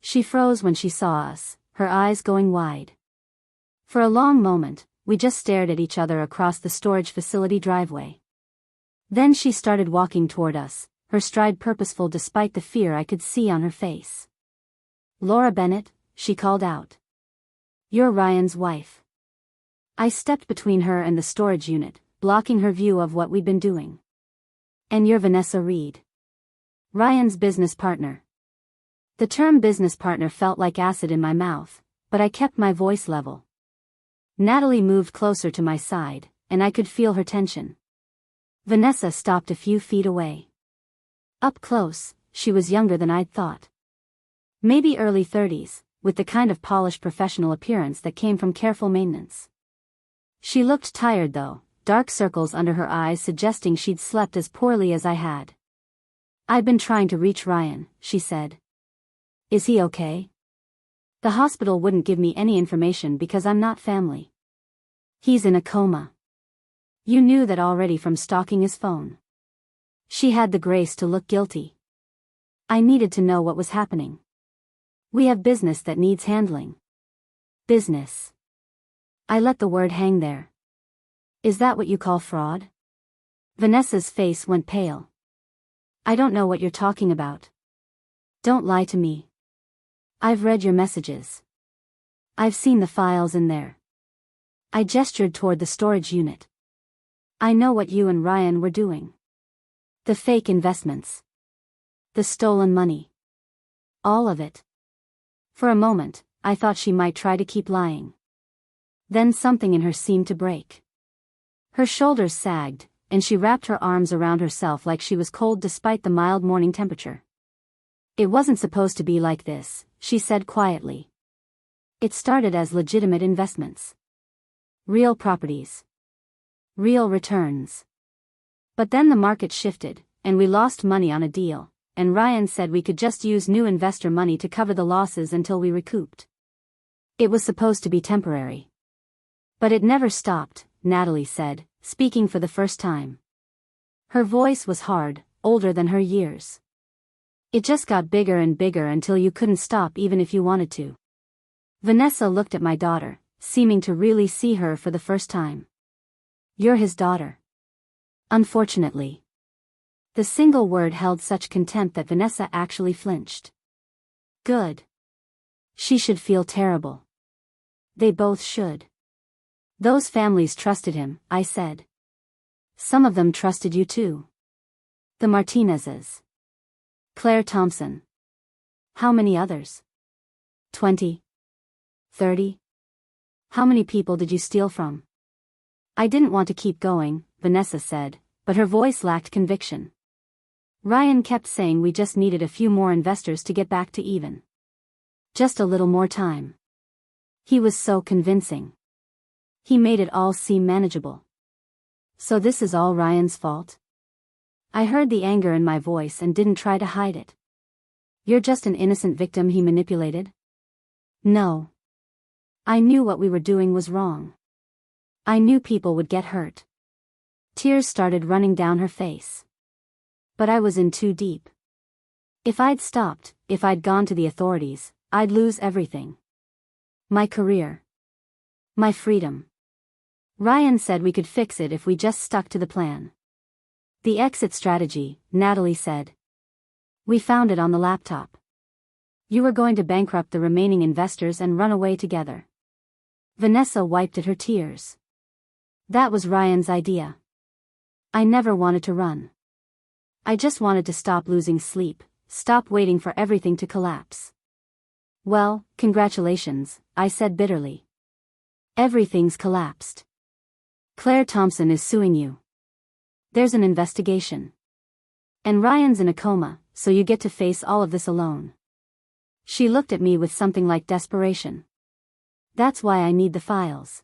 She froze when she saw us, her eyes going wide. For a long moment, we just stared at each other across the storage facility driveway. Then she started walking toward us, her stride purposeful despite the fear I could see on her face. Laura Bennett, she called out. You're Ryan's wife. I stepped between her and the storage unit, blocking her view of what we'd been doing. And you're Vanessa Reed. Ryan's business partner. The term business partner felt like acid in my mouth, but I kept my voice level. Natalie moved closer to my side, and I could feel her tension. Vanessa stopped a few feet away. Up close, she was younger than I'd thought. Maybe early 30s, with the kind of polished professional appearance that came from careful maintenance. She looked tired though, dark circles under her eyes suggesting she'd slept as poorly as I had. "I've been trying to reach Ryan," she said. "Is he okay?" "The hospital wouldn't give me any information because I'm not family." "He's in a coma." "You knew that already from stalking his phone." She had the grace to look guilty. "I needed to know what was happening. We have business that needs handling." "Business?" I let the word hang there. "Is that what you call fraud?" Vanessa's face went pale. "I don't know what you're talking about." "Don't lie to me. I've read your messages. I've seen the files in there." I gestured toward the storage unit. "I know what you and Ryan were doing. The fake investments. The stolen money. All of it." For a moment, I thought she might try to keep lying. Then something in her seemed to break. Her shoulders sagged, and she wrapped her arms around herself like she was cold despite the mild morning temperature. "It wasn't supposed to be like this," she said quietly. "It started as legitimate investments. Real properties. Real returns. But then the market shifted, and we lost money on a deal, and Ryan said we could just use new investor money to cover the losses until we recouped. It was supposed to be temporary. But it never stopped," Natalie said, speaking for the first time. Her voice was hard, older than her years. "It just got bigger and bigger until you couldn't stop even if you wanted to." Vanessa looked at my daughter, seeming to really see her for the first time. "You're his daughter." "Unfortunately." The single word held such contempt that Vanessa actually flinched. "Good. She should feel terrible. They both should. Those families trusted him," I said. "Some of them trusted you too. The Martinezes. Claire Thompson. How many others? 20? 30? How many people did you steal from?" I didn't want to keep going, Vanessa said, but her voice lacked conviction. "Ryan kept saying we just needed a few more investors to get back to even. Just a little more time. He was so convincing. He made it all seem manageable." "So this is all Ryan's fault?" I heard the anger in my voice and didn't try to hide it. "You're just an innocent victim he manipulated?" "No. I knew what we were doing was wrong. I knew people would get hurt." Tears started running down her face. But I was in too deep. If I'd stopped, if I'd gone to the authorities, I'd lose everything. My career. My freedom. Ryan said we could fix it if we just stuck to the plan. "The exit strategy," Natalie said. "We found it on the laptop. You were going to bankrupt the remaining investors and run away together." Vanessa wiped at her tears. "That was Ryan's idea. I never wanted to run. I just wanted to stop losing sleep, stop waiting for everything to collapse." "Well, congratulations," I said bitterly. "Everything's collapsed. Claire Thompson is suing you. There's an investigation. And Ryan's in a coma, so you get to face all of this alone." She looked at me with something like desperation. "That's why I need the files.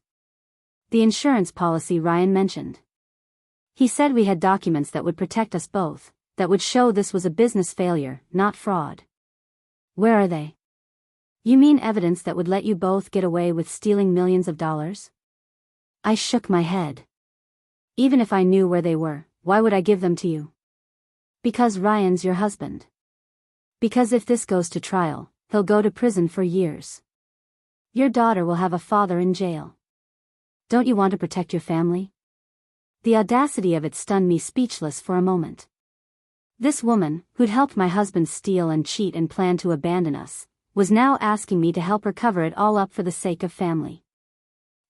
The insurance policy Ryan mentioned. He said we had documents that would protect us both, that would show this was a business failure, not fraud." "Where are they?" "You mean evidence that would let you both get away with stealing millions of dollars?" I shook my head. "Even if I knew where they were, why would I give them to you?" "Because Ryan's your husband. Because if this goes to trial, he'll go to prison for years. Your daughter will have a father in jail. Don't you want to protect your family?" The audacity of it stunned me speechless for a moment. This woman, who'd helped my husband steal and cheat and plan to abandon us, was now asking me to help her cover it all up for the sake of family.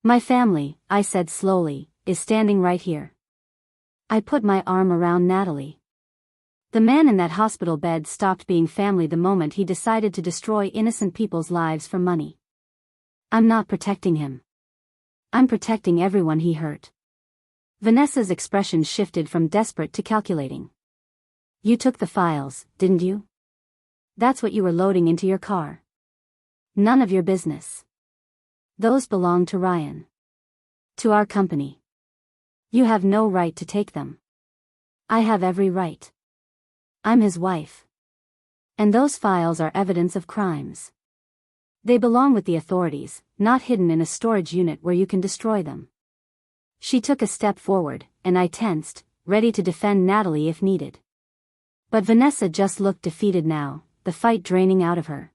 "My family," I said slowly, "is standing right here." I put my arm around Natalie. The man in that hospital bed stopped being family the moment he decided to destroy innocent people's lives for money. I'm not protecting him. I'm protecting everyone he hurt. Vanessa's expression shifted from desperate to calculating. You took the files, didn't you? That's what you were loading into your car. None of your business. Those belong to Ryan. To our company. You have no right to take them. I have every right. I'm his wife. And those files are evidence of crimes. They belong with the authorities, not hidden in a storage unit where you can destroy them. She took a step forward, and I tensed, ready to defend Natalie if needed. But Vanessa just looked defeated now, the fight draining out of her.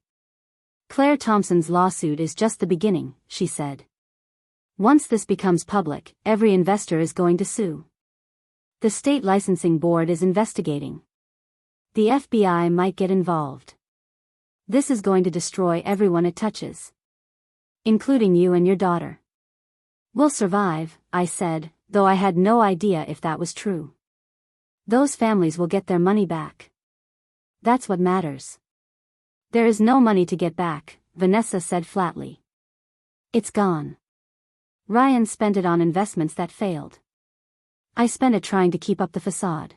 Claire Thompson's lawsuit is just the beginning, she said. Once this becomes public, every investor is going to sue. The state licensing board is investigating. The FBI might get involved. This is going to destroy everyone it touches. Including you and your daughter. We'll survive, I said, though I had no idea if that was true. Those families will get their money back. That's what matters. There is no money to get back, Vanessa said flatly. It's gone. Ryan spent it on investments that failed. I spent it trying to keep up the facade.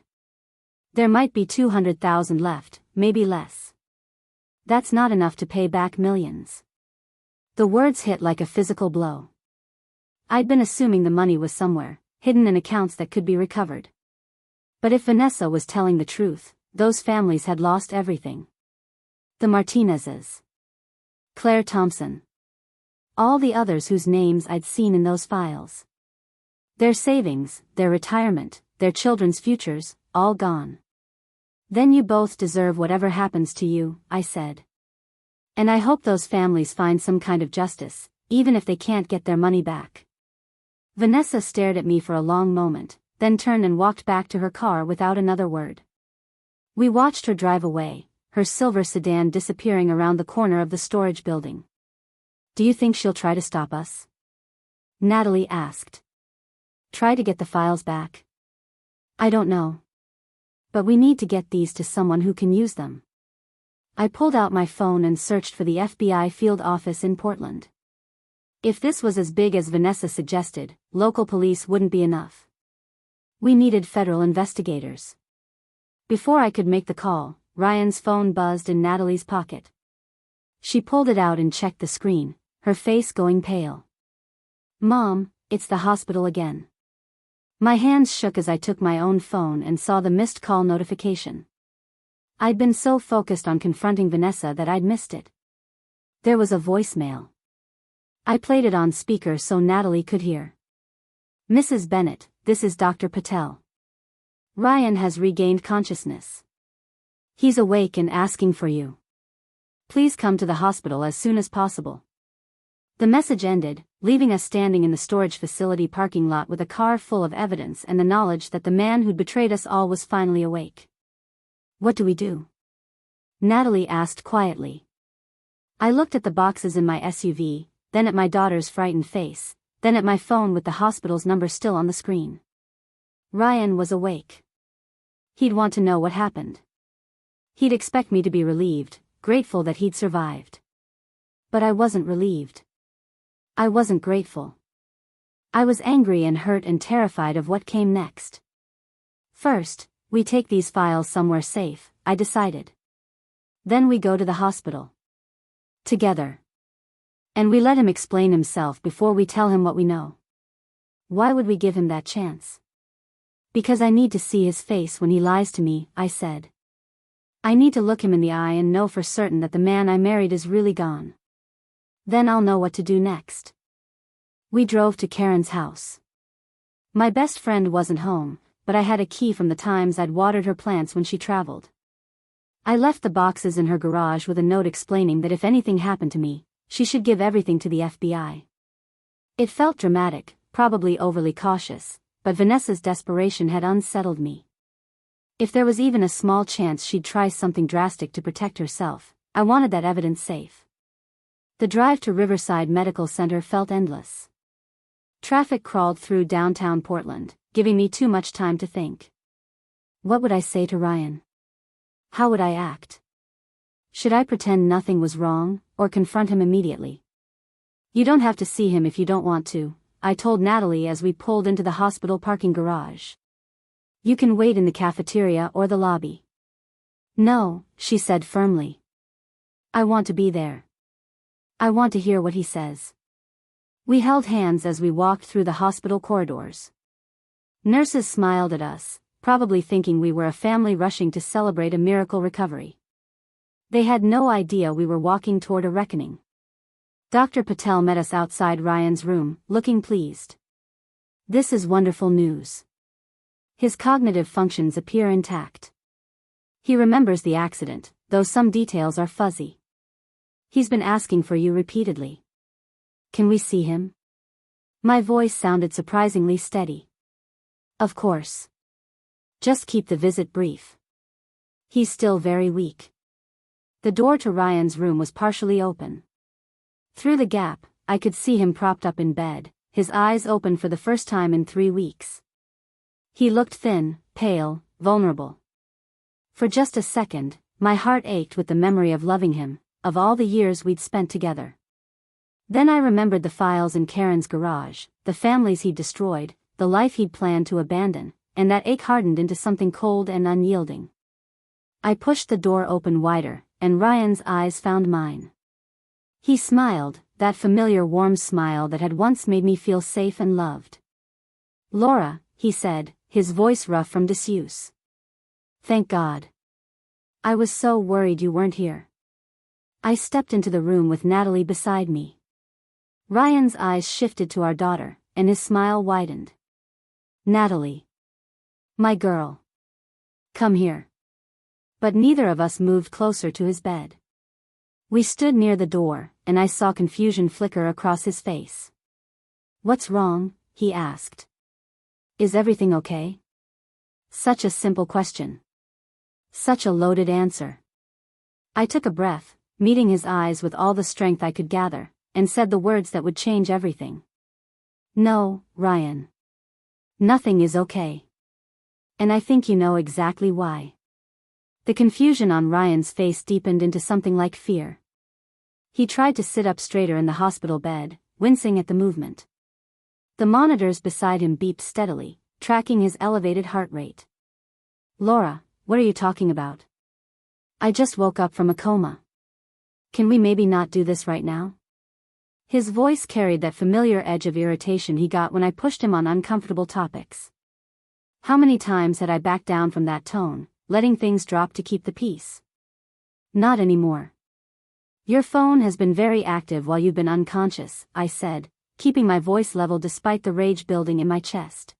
There might be 200,000 left, maybe less. That's not enough to pay back millions. The words hit like a physical blow. I'd been assuming the money was somewhere, hidden in accounts that could be recovered. But if Vanessa was telling the truth, those families had lost everything. The Martinezes. Claire Thompson. All the others whose names I'd seen in those files. Their savings, their retirement, their children's futures, all gone. Then you both deserve whatever happens to you, I said. And I hope those families find some kind of justice, even if they can't get their money back. Vanessa stared at me for a long moment, then turned and walked back to her car without another word. We watched her drive away, her silver sedan disappearing around the corner of the storage building. Do you think she'll try to stop us? Natalie asked. Try to get the files back? I don't know. But we need to get these to someone who can use them. I pulled out my phone and searched for the FBI field office in Portland. If this was as big as Vanessa suggested, local police wouldn't be enough. We needed federal investigators. Before I could make the call, Ryan's phone buzzed in Natalie's pocket. She pulled it out and checked the screen, her face going pale. Mom, it's the hospital again. My hands shook as I took my own phone and saw the missed call notification. I'd been so focused on confronting Vanessa that I'd missed it. There was a voicemail. I played it on speaker so Natalie could hear. Mrs. Bennett, this is Dr. Patel. Ryan has regained consciousness. He's awake and asking for you. Please come to the hospital as soon as possible. The message ended, leaving us standing in the storage facility parking lot with a car full of evidence and the knowledge that the man who'd betrayed us all was finally awake. What do we do? Natalie asked quietly. I looked at the boxes in my SUV, then at my daughter's frightened face, then at my phone with the hospital's number still on the screen. Ryan was awake. He'd want to know what happened. He'd expect me to be relieved, grateful that he'd survived. But I wasn't relieved. I wasn't grateful. I was angry and hurt and terrified of what came next. First, we take these files somewhere safe, I decided. Then we go to the hospital. Together. And we let him explain himself before we tell him what we know. Why would we give him that chance? Because I need to see his face when he lies to me, I said. I need to look him in the eye and know for certain that the man I married is really gone. Then I'll know what to do next. We drove to Karen's house. My best friend wasn't home, but I had a key from the times I'd watered her plants when she traveled. I left the boxes in her garage with a note explaining that if anything happened to me, she should give everything to the FBI. It felt dramatic, probably overly cautious, but Vanessa's desperation had unsettled me. If there was even a small chance she'd try something drastic to protect herself, I wanted that evidence safe. The drive to Riverside Medical Center felt endless. Traffic crawled through downtown Portland, giving me too much time to think. What would I say to Ryan? How would I act? Should I pretend nothing was wrong, or confront him immediately? You don't have to see him if you don't want to, I told Natalie as we pulled into the hospital parking garage. You can wait in the cafeteria or the lobby. No, she said firmly. I want to be there. I want to hear what he says. We held hands as we walked through the hospital corridors. Nurses smiled at us, probably thinking we were a family rushing to celebrate a miracle recovery. They had no idea we were walking toward a reckoning. Dr. Patel met us outside Ryan's room, looking pleased. This is wonderful news. His cognitive functions appear intact. He remembers the accident, though some details are fuzzy. He's been asking for you repeatedly. Can we see him? My voice sounded surprisingly steady. Of course. Just keep the visit brief. He's still very weak. The door to Ryan's room was partially open. Through the gap, I could see him propped up in bed, his eyes open for the first time in 3 weeks. He looked thin, pale, vulnerable. For just a second, my heart ached with the memory of loving him, of all the years we'd spent together. Then I remembered the files in Karen's garage, the families he'd destroyed, the life he'd planned to abandon, and that ache hardened into something cold and unyielding. I pushed the door open wider, and Ryan's eyes found mine. He smiled, that familiar warm smile that had once made me feel safe and loved. Laura, he said, his voice rough from disuse. Thank God. I was so worried you weren't here. I stepped into the room with Natalie beside me. Ryan's eyes shifted to our daughter, and his smile widened. Natalie. My girl. Come here. But neither of us moved closer to his bed. We stood near the door, and I saw confusion flicker across his face. What's wrong? He asked. Is everything okay? Such a simple question. Such a loaded answer. I took a breath, meeting his eyes with all the strength I could gather, and said the words that would change everything. No, Ryan. Nothing is okay. And I think you know exactly why. The confusion on Ryan's face deepened into something like fear. He tried to sit up straighter in the hospital bed, wincing at the movement. The monitors beside him beeped steadily, tracking his elevated heart rate. Laura, what are you talking about? I just woke up from a coma. Can we maybe not do this right now? His voice carried that familiar edge of irritation he got when I pushed him on uncomfortable topics. How many times had I backed down from that tone, letting things drop to keep the peace? Not anymore. Your phone has been very active while you've been unconscious, I said, keeping my voice level despite the rage building in my chest.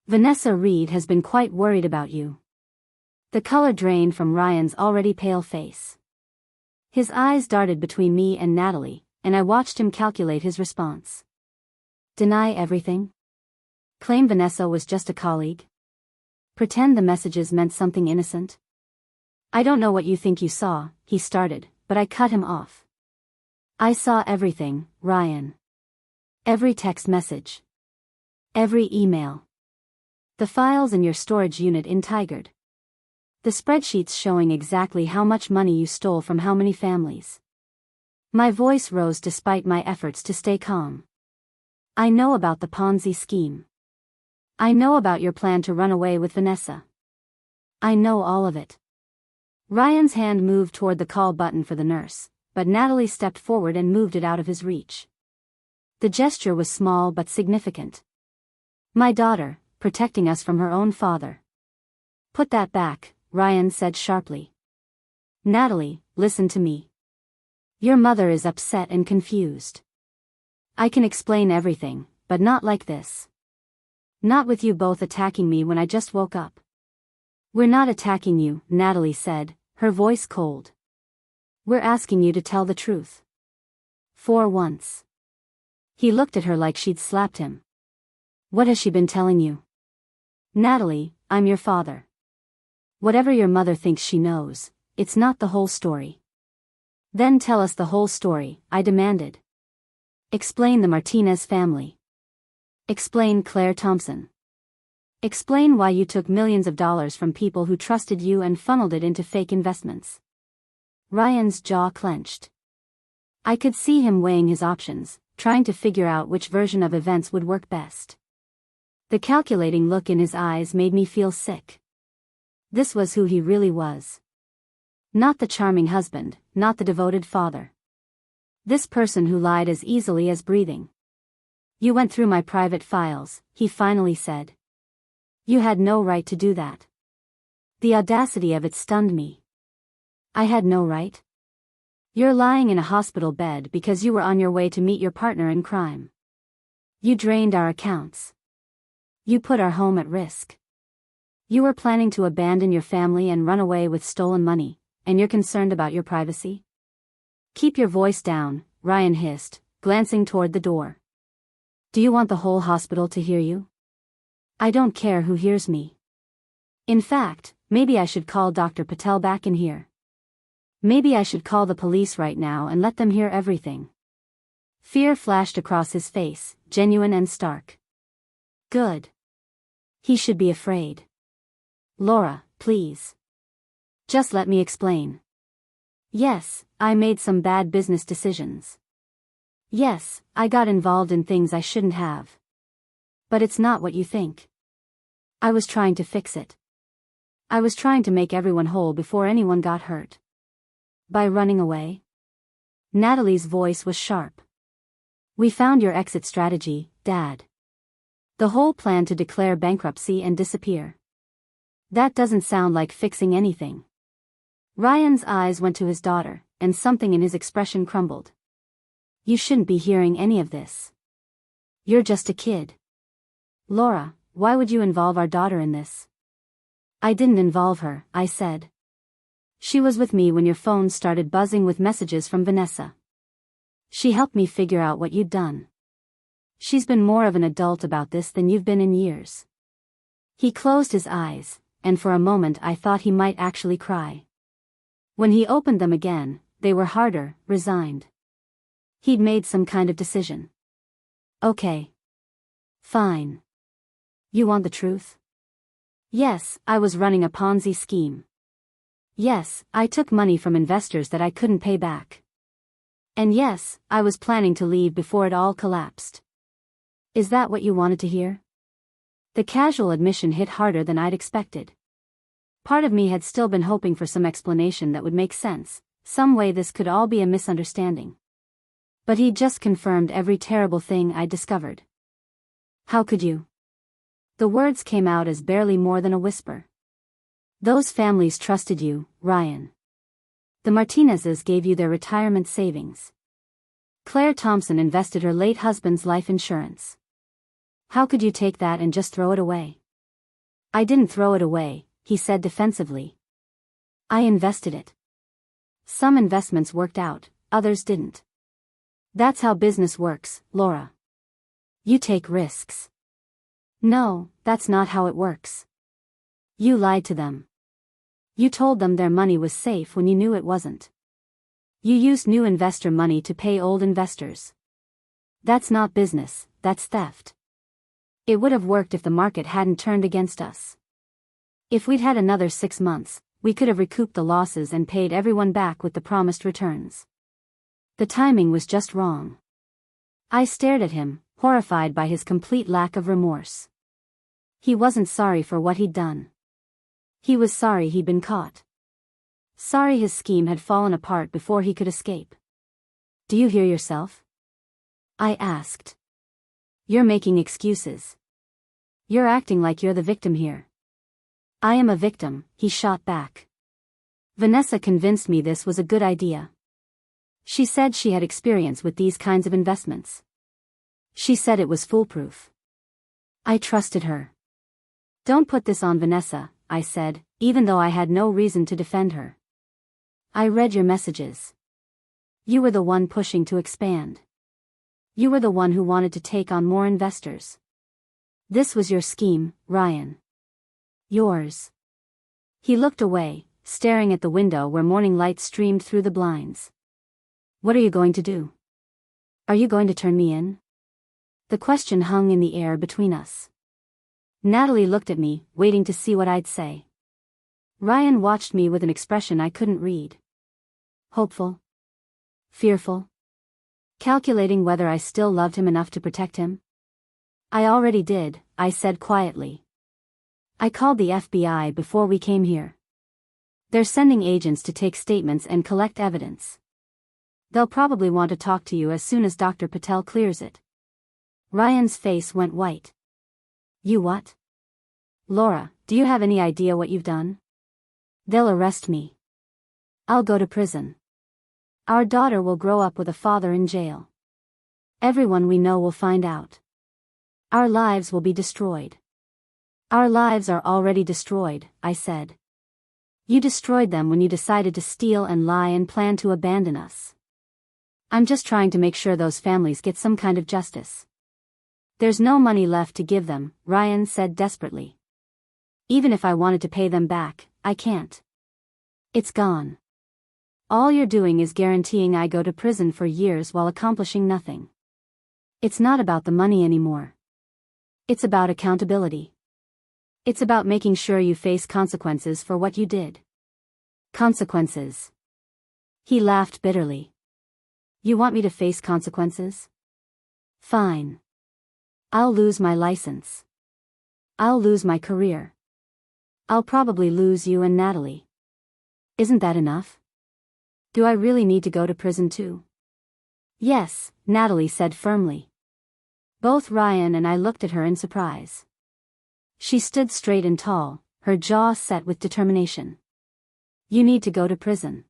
Vanessa Reed has been quite worried about you. The color drained from Ryan's already pale face. His eyes darted between me and Natalie, and I watched him calculate his response. Deny everything? Claim Vanessa was just a colleague? Pretend the messages meant something innocent? I don't know what you think you saw, he started, but I cut him off. I saw everything, Ryan. Every text message. Every email. The files in your storage unit in Tigard. The spreadsheets showing exactly how much money you stole from how many families. My voice rose despite my efforts to stay calm. I know about the Ponzi scheme. I know about your plan to run away with Vanessa. I know all of it. Ryan's hand moved toward the call button for the nurse, but Natalie stepped forward and moved it out of his reach. The gesture was small but significant. My daughter, protecting us from her own father. Put that back, Ryan said sharply. Natalie, listen to me. Your mother is upset and confused. I can explain everything, but not like this. Not with you both attacking me when I just woke up. We're not attacking you, Natalie said, her voice cold. We're asking you to tell the truth. For once. He looked at her like she'd slapped him. What has she been telling you? Natalie, I'm your father. Whatever your mother thinks she knows, it's not the whole story. Then tell us the whole story, I demanded. Explain the Martinez family. Explain Claire Thompson. Explain why you took millions of dollars from people who trusted you and funneled it into fake investments. Ryan's jaw clenched. I could see him weighing his options, trying to figure out which version of events would work best. The calculating look in his eyes made me feel sick. This was who he really was. Not the charming husband, not the devoted father. This person who lied as easily as breathing. "You went through my private files," he finally said. "You had no right to do that." The audacity of it stunned me. I had no right? You're lying in a hospital bed because you were on your way to meet your partner in crime. You drained our accounts. You put our home at risk. You were planning to abandon your family and run away with stolen money, and you're concerned about your privacy? "Keep your voice down," Ryan hissed, glancing toward the door. "Do you want the whole hospital to hear you?" "I don't care who hears me. In fact, maybe I should call Dr. Patel back in here. Maybe I should call the police right now and let them hear everything." Fear flashed across his face, genuine and stark. Good. He should be afraid. "Laura, please. Just let me explain. Yes, I made some bad business decisions. Yes, I got involved in things I shouldn't have. But it's not what you think. I was trying to fix it. I was trying to make everyone whole before anyone got hurt." "By running away?" Natalie's voice was sharp. "We found your exit strategy, Dad. The whole plan to declare bankruptcy and disappear. That doesn't sound like fixing anything." Ryan's eyes went to his daughter, and something in his expression crumbled. "You shouldn't be hearing any of this. You're just a kid." "Laura, why would you involve our daughter in this?" "I didn't involve her," I said. "She was with me when your phone started buzzing with messages from Vanessa. She helped me figure out what you'd done. She's been more of an adult about this than you've been in years." He closed his eyes, and for a moment I thought he might actually cry. When he opened them again, they were harder, resigned. He'd made some kind of decision. "Okay. Fine. You want the truth?" "Yes, I was running a Ponzi scheme. Yes, I took money from investors that I couldn't pay back. And yes, I was planning to leave before it all collapsed." "Is that what you wanted to hear?" The casual admission hit harder than I'd expected. Part of me had still been hoping for some explanation that would make sense, some way this could all be a misunderstanding. But he'd just confirmed every terrible thing I'd discovered. "How could you?" The words came out as barely more than a whisper. "Those families trusted you, Ryan. The Martinezes gave you their retirement savings. Claire Thompson invested her late husband's life insurance. How could you take that and just throw it away?" "I didn't throw it away," he said defensively. "I invested it. Some investments worked out, others didn't. That's how business works, Laura. You take risks." "No, that's not how it works. You lied to them. You told them their money was safe when you knew it wasn't. You used new investor money to pay old investors. That's not business, that's theft. It would have worked if the market hadn't turned against us. If we'd had another 6 months, we could have recouped the losses and paid everyone back with the promised returns. The timing was just wrong." I stared at him, horrified by his complete lack of remorse. He wasn't sorry for what he'd done. He was sorry he'd been caught. Sorry his scheme had fallen apart before he could escape. "Do you hear yourself?" I asked. "You're making excuses. You're acting like you're the victim here." "I am a victim," he shot back. "Vanessa convinced me this was a good idea. She said she had experience with these kinds of investments. She said it was foolproof. I trusted her." "Don't put this on Vanessa," I said, even though I had no reason to defend her. "I read your messages. You were the one pushing to expand. You were the one who wanted to take on more investors. This was your scheme, Ryan. Yours." He looked away, staring at the window where morning light streamed through the blinds. "What are you going to do? Are you going to turn me in?" The question hung in the air between us. Natalie looked at me, waiting to see what I'd say. Ryan watched me with an expression I couldn't read. Hopeful? Fearful? Calculating whether I still loved him enough to protect him? I already did, I said quietly. I called the FBI before we came here. They're sending agents to take statements and collect evidence. They'll probably want to talk to you as soon as Dr. Patel clears it. Ryan's face went white. You what? Laura, do you have any idea what you've done? They'll arrest me. I'll go to prison. Our daughter will grow up with a father in jail. Everyone we know will find out. Our lives will be destroyed. Our lives are already destroyed, I said. You destroyed them when you decided to steal and lie and plan to abandon us. I'm just trying to make sure those families get some kind of justice. There's no money left to give them, Ryan said desperately. Even if I wanted to pay them back, I can't. It's gone. All you're doing is guaranteeing I go to prison for years while accomplishing nothing. It's not about the money anymore. It's about accountability. It's about making sure you face consequences for what you did. Consequences. He laughed bitterly. You want me to face consequences? Fine. I'll lose my license. I'll lose my career. I'll probably lose you and Natalie. Isn't that enough? Do I really need to go to prison too? Yes, Natalie said firmly. Both Ryan and I looked at her in surprise. She stood straight and tall, her jaw set with determination. You need to go to prison.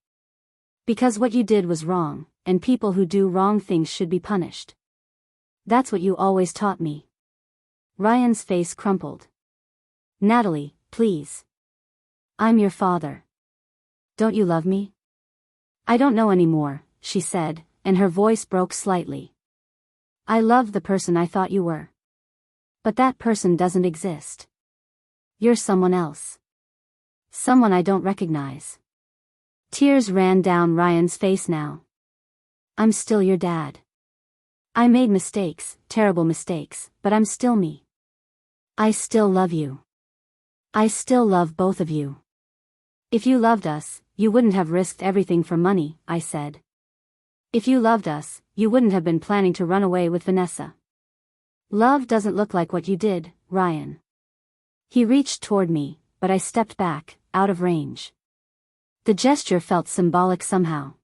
Because what you did was wrong, and people who do wrong things should be punished. That's what you always taught me. Ryan's face crumpled. Natalie, please. I'm your father. Don't you love me? I don't know anymore, she said, and her voice broke slightly. I loved the person I thought you were. But that person doesn't exist. You're someone else. Someone I don't recognize. Tears ran down Ryan's face now. I'm still your dad. I made mistakes, terrible mistakes, but I'm still me. I still love you. I still love both of you. If you loved us, you wouldn't have risked everything for money, I said. If you loved us, you wouldn't have been planning to run away with Vanessa. Love doesn't look like what you did, Ryan. He reached toward me, but I stepped back, out of range. The gesture felt symbolic somehow.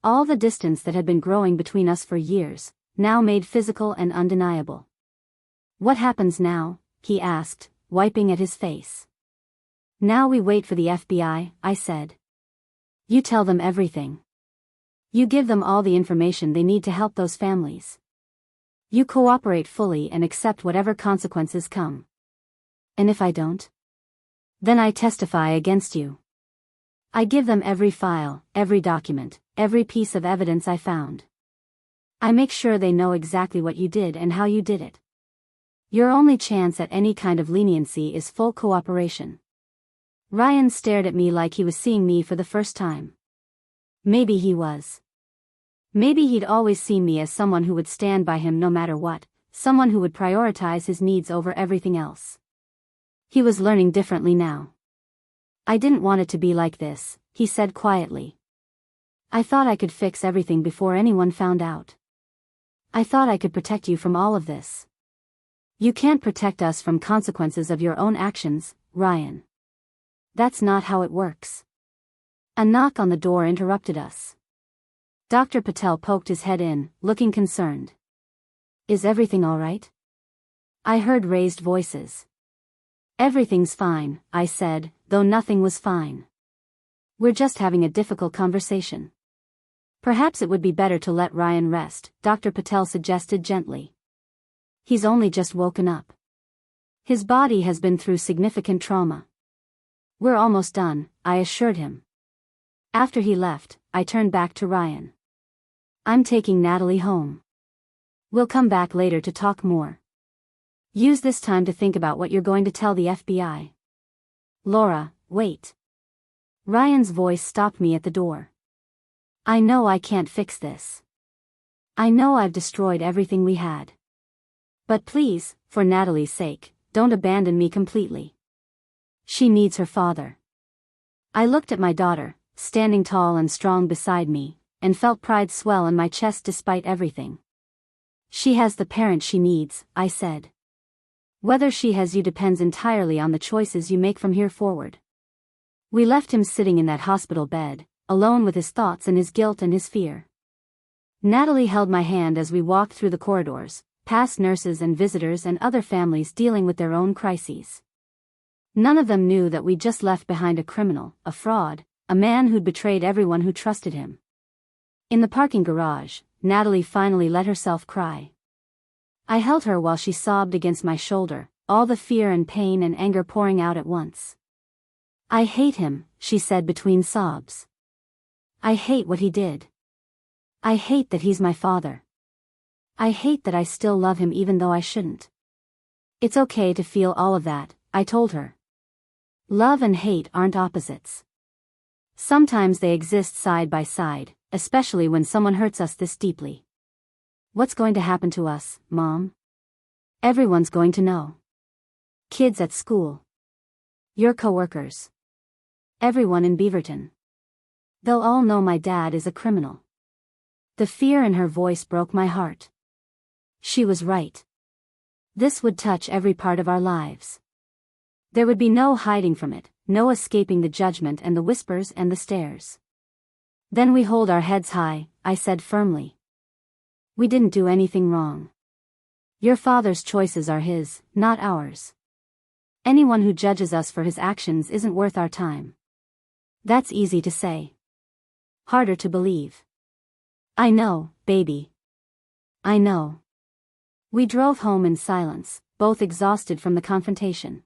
All the distance that had been growing between us for years, now made physical and undeniable. What happens now? He asked, wiping at his face. Now we wait for the FBI, I said. You tell them everything. You give them all the information they need to help those families. You cooperate fully and accept whatever consequences come. And if I don't? Then I testify against you. I give them every file, every document, every piece of evidence I found. I make sure they know exactly what you did and how you did it. Your only chance at any kind of leniency is full cooperation. Ryan stared at me like he was seeing me for the first time. Maybe he was. Maybe he'd always seen me as someone who would stand by him no matter what, someone who would prioritize his needs over everything else. He was learning differently now. I didn't want it to be like this, he said quietly. I thought I could fix everything before anyone found out. I thought I could protect you from all of this. You can't protect us from consequences of your own actions, Ryan. That's not how it works. A knock on the door interrupted us. Dr. Patel poked his head in, looking concerned. Is everything all right? I heard raised voices. Everything's fine, I said, though nothing was fine. We're just having a difficult conversation. Perhaps it would be better to let Ryan rest, Dr. Patel suggested gently. He's only just woken up. His body has been through significant trauma. We're almost done, I assured him. After he left, I turned back to Ryan. I'm taking Natalie home. We'll come back later to talk more. Use this time to think about what you're going to tell the FBI. Laura, wait. Ryan's voice stopped me at the door. I know I can't fix this. I know I've destroyed everything we had. But please, for Natalie's sake, don't abandon me completely. She needs her father. I looked at my daughter, standing tall and strong beside me, and felt pride swell in my chest despite everything. She has the parent she needs, I said. Whether she has you depends entirely on the choices you make from here forward. We left him sitting in that hospital bed, alone with his thoughts and his guilt and his fear. Natalie held my hand as we walked through the corridors, past nurses and visitors and other families dealing with their own crises. None of them knew that we'd just left behind a criminal, a fraud, a man who'd betrayed everyone who trusted him. In the parking garage, Natalie finally let herself cry. I held her while she sobbed against my shoulder, all the fear and pain and anger pouring out at once. I hate him, she said between sobs. I hate what he did. I hate that he's my father. I hate that I still love him even though I shouldn't. It's okay to feel all of that, I told her. Love and hate aren't opposites. Sometimes they exist side by side, especially when someone hurts us this deeply. What's going to happen to us, Mom? Everyone's going to know. Kids at school. Your coworkers. Everyone in Beaverton. They'll all know my dad is a criminal. The fear in her voice broke my heart. She was right. This would touch every part of our lives. There would be no hiding from it, no escaping the judgment and the whispers and the stares. Then we hold our heads high, I said firmly. We didn't do anything wrong. Your father's choices are his, not ours. Anyone who judges us for his actions isn't worth our time. That's easy to say. Harder to believe. I know, baby. I know. We drove home in silence, both exhausted from the confrontation.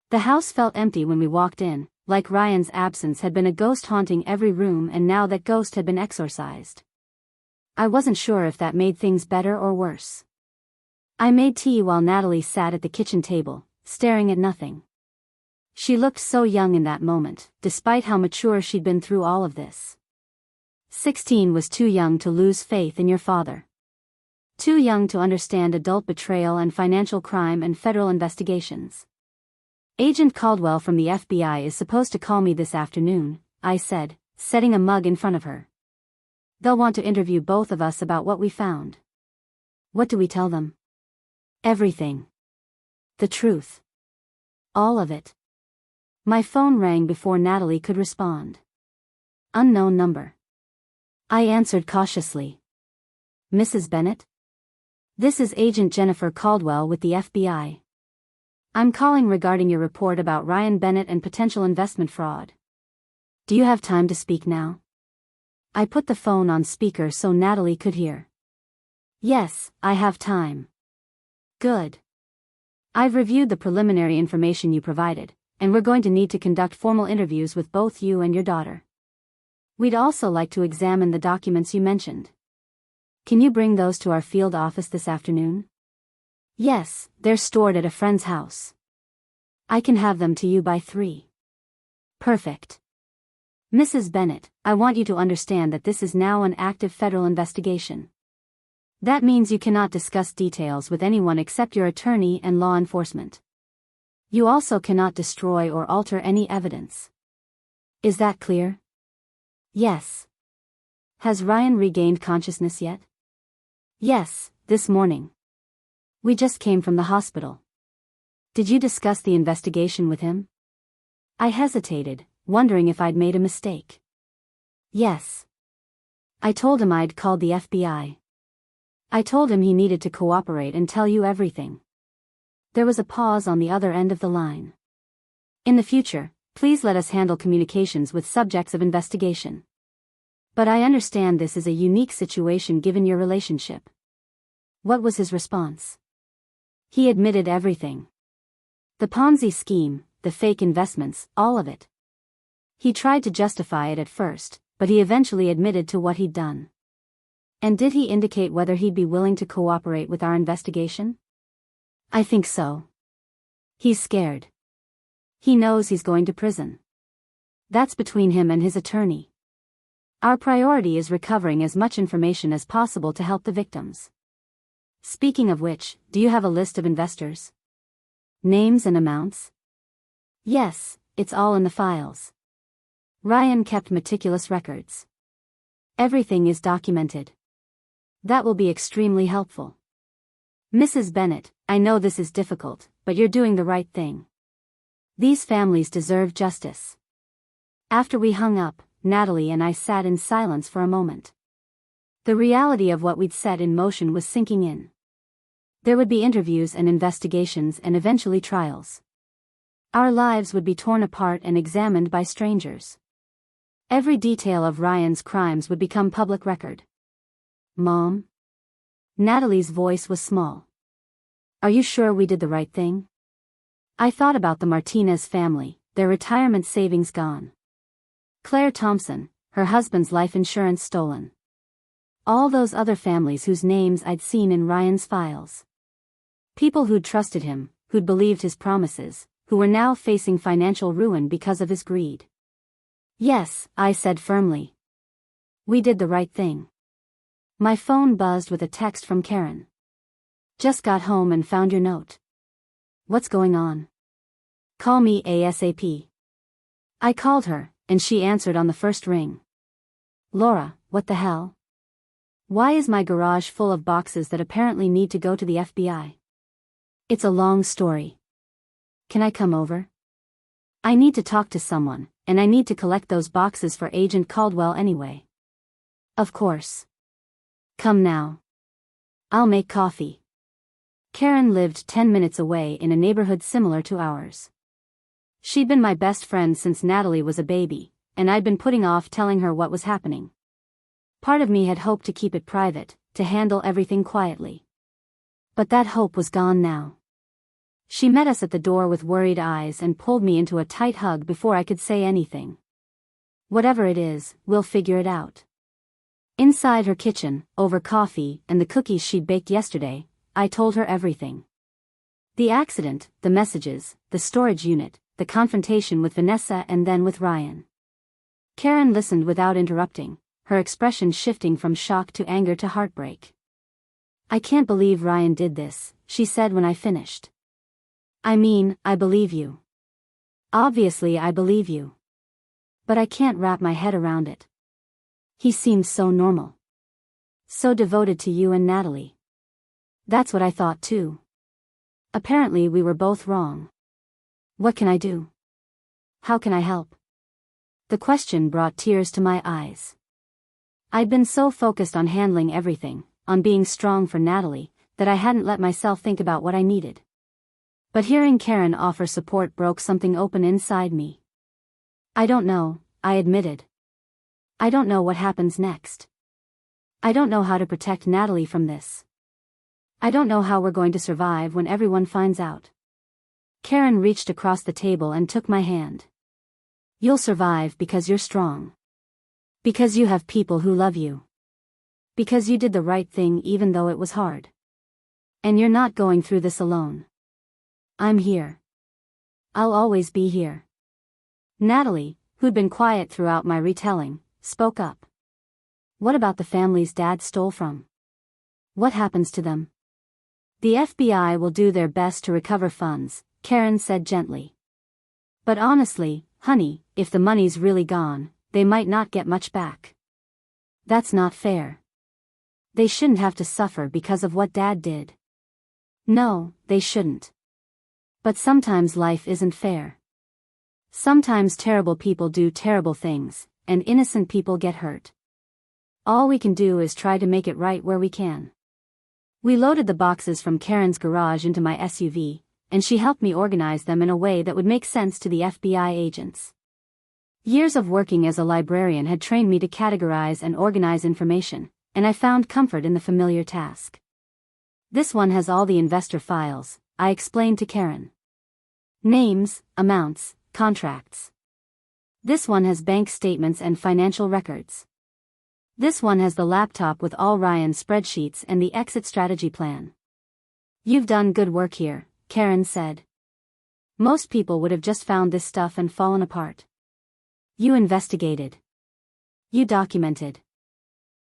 The house felt empty when we walked in, like Ryan's absence had been a ghost haunting every room and now that ghost had been exorcised. I wasn't sure if that made things better or worse. I made tea while Natalie sat at the kitchen table, staring at nothing. She looked so young in that moment, despite how mature she'd been through all of this. 16 was too young to lose faith in your father. Too young to understand adult betrayal and financial crime and federal investigations. Agent Caldwell from the FBI is supposed to call me this afternoon, I said, setting a mug in front of her. They'll want to interview both of us about what we found. What do we tell them? Everything. The truth. All of it. My phone rang before Natalie could respond. Unknown number. I answered cautiously. Mrs. Bennett? This is Agent Jennifer Caldwell with the FBI. I'm calling regarding your report about Ryan Bennett and potential investment fraud. Do you have time to speak now? I put the phone on speaker so Natalie could hear. Yes, I have time. Good. I've reviewed the preliminary information you provided, and we're going to need to conduct formal interviews with both you and your daughter. We'd also like to examine the documents you mentioned. Can you bring those to our field office this afternoon? Yes, they're stored at a friend's house. I can have them to you by 3. Perfect. Mrs. Bennett, I want you to understand that this is now an active federal investigation. That means you cannot discuss details with anyone except your attorney and law enforcement. You also cannot destroy or alter any evidence. Is that clear? Yes. Has Ryan regained consciousness yet? Yes, this morning. We just came from the hospital. Did you discuss the investigation with him? I hesitated, wondering if I'd made a mistake. Yes. I told him I'd called the FBI. I told him he needed to cooperate and tell you everything. There was a pause on the other end of the line. In the future, please let us handle communications with subjects of investigation. But I understand this is a unique situation given your relationship. What was his response? He admitted everything. The Ponzi scheme, the fake investments, all of it. He tried to justify it at first, but he eventually admitted to what he'd done. And did he indicate whether he'd be willing to cooperate with our investigation? I think so. He's scared. He knows he's going to prison. That's between him and his attorney. Our priority is recovering as much information as possible to help the victims. Speaking of which, do you have a list of investors? Names and amounts? Yes, it's all in the files. Ryan kept meticulous records. Everything is documented. That will be extremely helpful. Mrs. Bennett, I know this is difficult, but you're doing the right thing. These families deserve justice. After we hung up, Natalie and I sat in silence for a moment. The reality of what we'd set in motion was sinking in. There would be interviews and investigations and eventually trials. Our lives would be torn apart and examined by strangers. Every detail of Ryan's crimes would become public record. Mom? Natalie's voice was small. Are you sure we did the right thing? I thought about the Martinez family, their retirement savings gone. Claire Thompson, her husband's life insurance stolen. All those other families whose names I'd seen in Ryan's files. People who'd trusted him, who'd believed his promises, who were now facing financial ruin because of his greed. Yes, I said firmly. We did the right thing. My phone buzzed with a text from Karen. Just got home and found your note. What's going on? Call me ASAP. I called her, and she answered on the first ring. Laura, what the hell? Why is my garage full of boxes that apparently need to go to the FBI? It's a long story. Can I come over? I need to talk to someone, and I need to collect those boxes for Agent Caldwell anyway. Of course. Come now. I'll make coffee. Karen lived 10 minutes away in a neighborhood similar to ours. She'd been my best friend since Natalie was a baby, and I'd been putting off telling her what was happening. Part of me had hoped to keep it private, to handle everything quietly. But that hope was gone now. She met us at the door with worried eyes and pulled me into a tight hug before I could say anything. Whatever it is, we'll figure it out. Inside her kitchen, over coffee and the cookies she'd baked yesterday, I told her everything. The accident, the messages, the storage unit, the confrontation with Vanessa and then with Ryan. Karen listened without interrupting, her expression shifting from shock to anger to heartbreak. I can't believe Ryan did this, she said when I finished. I mean, I believe you. Obviously I believe you. But I can't wrap my head around it. He seems so normal. So devoted to you and Natalie. That's what I thought too. Apparently we were both wrong. What can I do? How can I help? The question brought tears to my eyes. I'd been so focused on handling everything, on being strong for Natalie, that I hadn't let myself think about what I needed. But hearing Karen offer support broke something open inside me. I don't know, I admitted. I don't know what happens next. I don't know how to protect Natalie from this. I don't know how we're going to survive when everyone finds out. Karen reached across the table and took my hand. You'll survive because you're strong. Because you have people who love you. Because you did the right thing even though it was hard. And you're not going through this alone. I'm here. I'll always be here. Natalie, who'd been quiet throughout my retelling, spoke up. What about the families Dad stole from? What happens to them? The FBI will do their best to recover funds, Karen said gently. But honestly, honey, if the money's really gone, they might not get much back. That's not fair. They shouldn't have to suffer because of what Dad did. No, they shouldn't. But sometimes life isn't fair. Sometimes terrible people do terrible things, and innocent people get hurt. All we can do is try to make it right where we can. We loaded the boxes from Karen's garage into my SUV, and she helped me organize them in a way that would make sense to the FBI agents. Years of working as a librarian had trained me to categorize and organize information, and I found comfort in the familiar task. This one has all the investor files, I explained to Karen. Names, amounts, contracts. This one has bank statements and financial records. This one has the laptop with all Ryan's spreadsheets and the exit strategy plan. You've done good work here, Karen said. Most people would have just found this stuff and fallen apart. You investigated. You documented.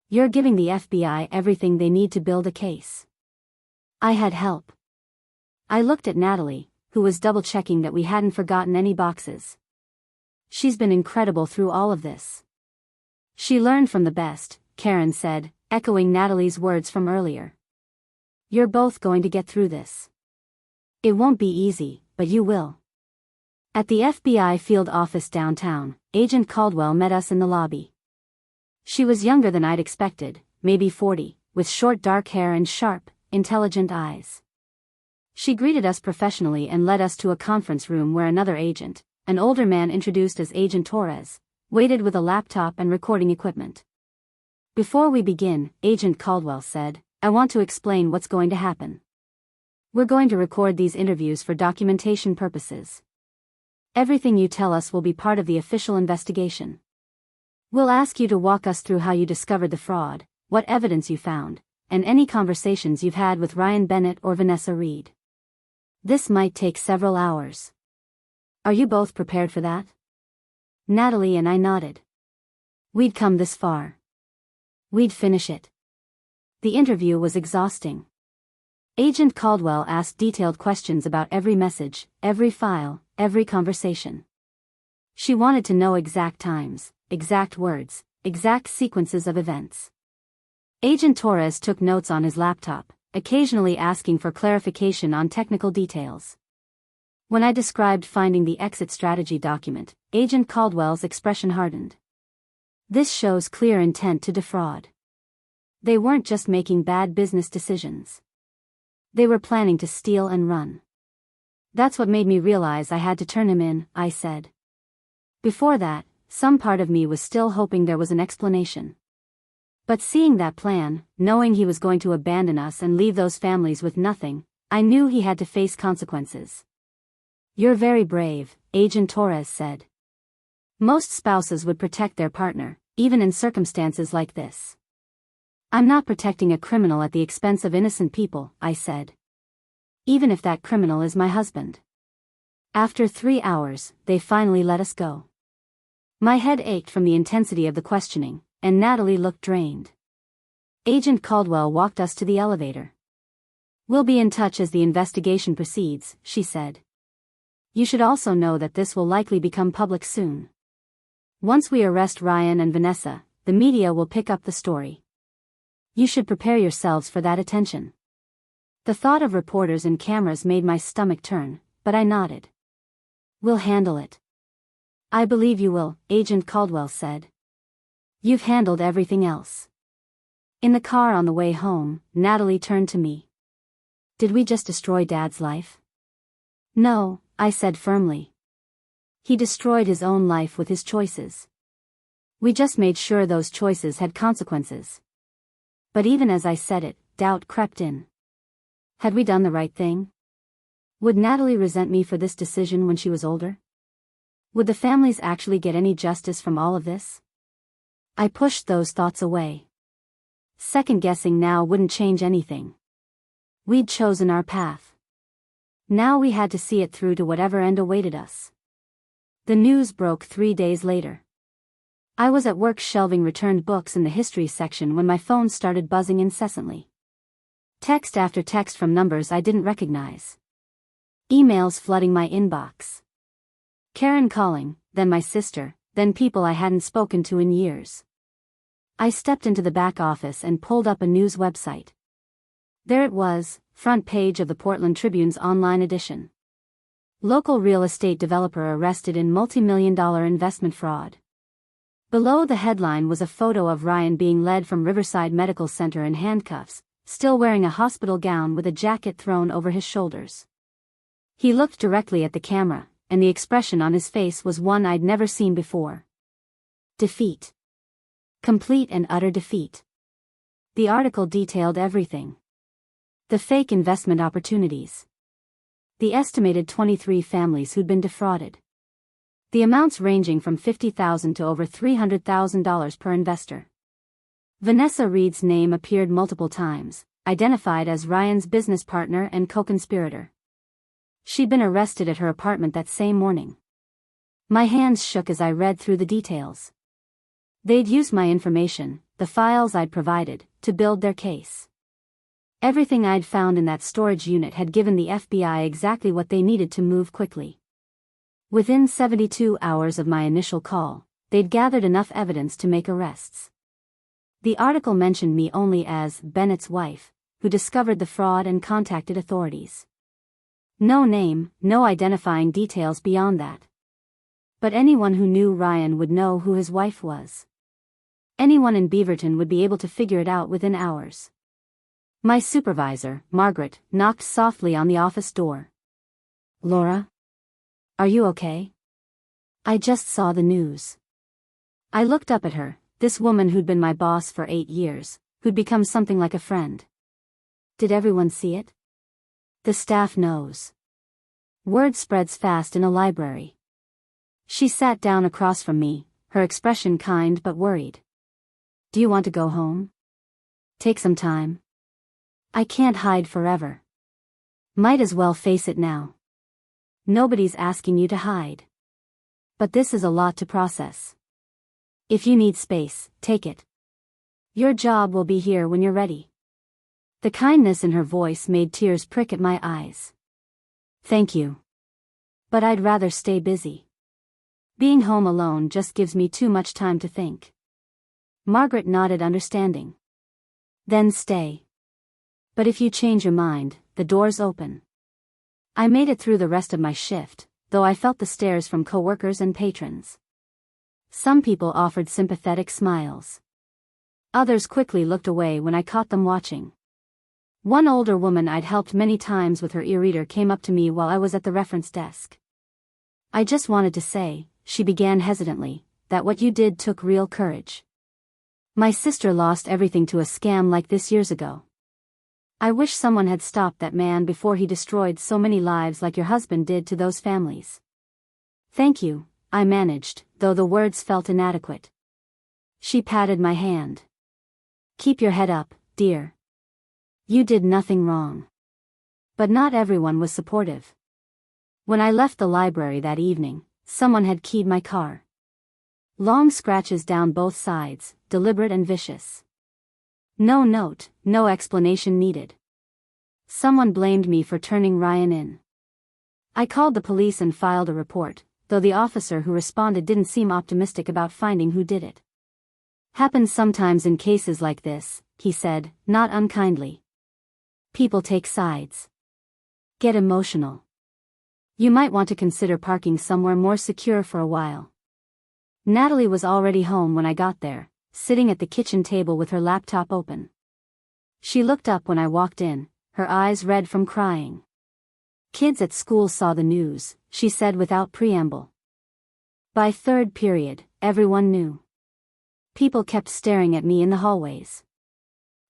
You're giving the FBI everything they need to build a case. I had help. I looked at Natalie, who was double-checking that we hadn't forgotten any boxes. She's been incredible through all of this. She learned from the best, Karen said, echoing Natalie's words from earlier. You're both going to get through this. It won't be easy, but you will. At the FBI field office downtown, Agent Caldwell met us in the lobby. She was younger than I'd expected, maybe 40, with short dark hair and sharp, intelligent eyes. She greeted us professionally and led us to a conference room where another agent, an older man introduced as Agent Torres, waited with a laptop and recording equipment. Before we begin, Agent Caldwell said, I want to explain what's going to happen. We're going to record these interviews for documentation purposes. Everything you tell us will be part of the official investigation. We'll ask you to walk us through how you discovered the fraud, what evidence you found, and any conversations you've had with Ryan Bennett or Vanessa Reed. This might take several hours. Are you both prepared for that? Natalie and I nodded. We'd come this far. We'd finish it. The interview was exhausting. Agent Caldwell asked detailed questions about every message, every file, every conversation. She wanted to know exact times, exact words, exact sequences of events. Agent Torres took notes on his laptop, occasionally asking for clarification on technical details. When I described finding the exit strategy document, Agent Caldwell's expression hardened. This shows clear intent to defraud. They weren't just making bad business decisions. They were planning to steal and run. That's what made me realize I had to turn him in, I said. Before that, some part of me was still hoping there was an explanation. But seeing that plan, knowing he was going to abandon us and leave those families with nothing, I knew he had to face consequences. You're very brave, Agent Torres said. Most spouses would protect their partner, even in circumstances like this. I'm not protecting a criminal at the expense of innocent people, I said. Even if that criminal is my husband. After 3 hours, they finally let us go. My head ached from the intensity of the questioning, and Natalie looked drained. Agent Caldwell walked us to the elevator. We'll be in touch as the investigation proceeds, she said. You should also know that this will likely become public soon. Once we arrest Ryan and Vanessa, the media will pick up the story. You should prepare yourselves for that attention. The thought of reporters and cameras made my stomach turn, but I nodded. We'll handle it. I believe you will, Agent Caldwell said. You've handled everything else. In the car on the way home, Natalie turned to me. Did we just destroy Dad's life? No, I said firmly. He destroyed his own life with his choices. We just made sure those choices had consequences. But even as I said it, doubt crept in. Had we done the right thing? Would Natalie resent me for this decision when she was older? Would the families actually get any justice from all of this? I pushed those thoughts away. Second-guessing now wouldn't change anything. We'd chosen our path. Now we had to see it through to whatever end awaited us. The news broke 3 days later. I was at work shelving returned books in the history section when my phone started buzzing incessantly. Text after text from numbers I didn't recognize. Emails flooding my inbox. Karen calling, then my sister, then people I hadn't spoken to in years. I stepped into the back office and pulled up a news website. There it was, front page of the Portland Tribune's online edition. Local real estate developer arrested in multi-million-dollar investment fraud. Below the headline was a photo of Ryan being led from Riverside Medical Center in handcuffs, still wearing a hospital gown with a jacket thrown over his shoulders. He looked directly at the camera, and the expression on his face was one I'd never seen before. Defeat. Complete and utter defeat. The article detailed everything. The fake investment opportunities. The estimated 23 families who'd been defrauded. The amounts ranging from $50,000 to over $300,000 per investor. Vanessa Reed's name appeared multiple times, identified as Ryan's business partner and co-conspirator. She'd been arrested at her apartment that same morning. My hands shook as I read through the details. They'd used my information, the files I'd provided, to build their case. Everything I'd found in that storage unit had given the FBI exactly what they needed to move quickly. Within 72 hours of my initial call, they'd gathered enough evidence to make arrests. The article mentioned me only as Bennett's wife, who discovered the fraud and contacted authorities. No name, no identifying details beyond that. But anyone who knew Ryan would know who his wife was. Anyone in Beaverton would be able to figure it out within hours. My supervisor, Margaret, knocked softly on the office door. "Laura? Are you okay? I just saw the news." I looked up at her, this woman who'd been my boss for 8 years, who'd become something like a friend. "Did everyone see it?" "The staff knows. Word spreads fast in a library." She sat down across from me, her expression kind but worried. "Do you want to go home? Take some time? I can't hide forever. Might as well face it now. Nobody's asking you to hide. But this is a lot to process. If you need space, take it. Your job will be here when you're ready." The kindness in her voice made tears prick at my eyes. "Thank you. But I'd rather stay busy. Being home alone just gives me too much time to think." Margaret nodded understanding. "Then stay. But if you change your mind, the door's open." I made it through the rest of my shift, though I felt the stares from coworkers and patrons. Some people offered sympathetic smiles. Others quickly looked away when I caught them watching. One older woman I'd helped many times with her e-reader came up to me while I was at the reference desk. "I just wanted to say," she began hesitantly, "that what you did took real courage. My sister lost everything to a scam like this years ago. I wish someone had stopped that man before he destroyed so many lives like your husband did to those families." "Thank you," I managed, though the words felt inadequate. She patted my hand. "Keep your head up, dear. You did nothing wrong." But not everyone was supportive. When I left the library that evening, someone had keyed my car. Long scratches down both sides, deliberate and vicious. No note, no explanation needed. Someone blamed me for turning Ryan in. I called the police and filed a report, though the officer who responded didn't seem optimistic about finding who did it. "Happens sometimes in cases like this," he said, not unkindly. "People take sides. Get emotional. You might want to consider parking somewhere more secure for a while." Natalie was already home when I got there, sitting at the kitchen table with her laptop open. She looked up when I walked in, her eyes red from crying. "Kids at school saw the news," she said without preamble. By third period, everyone knew. People kept staring at me in the hallways.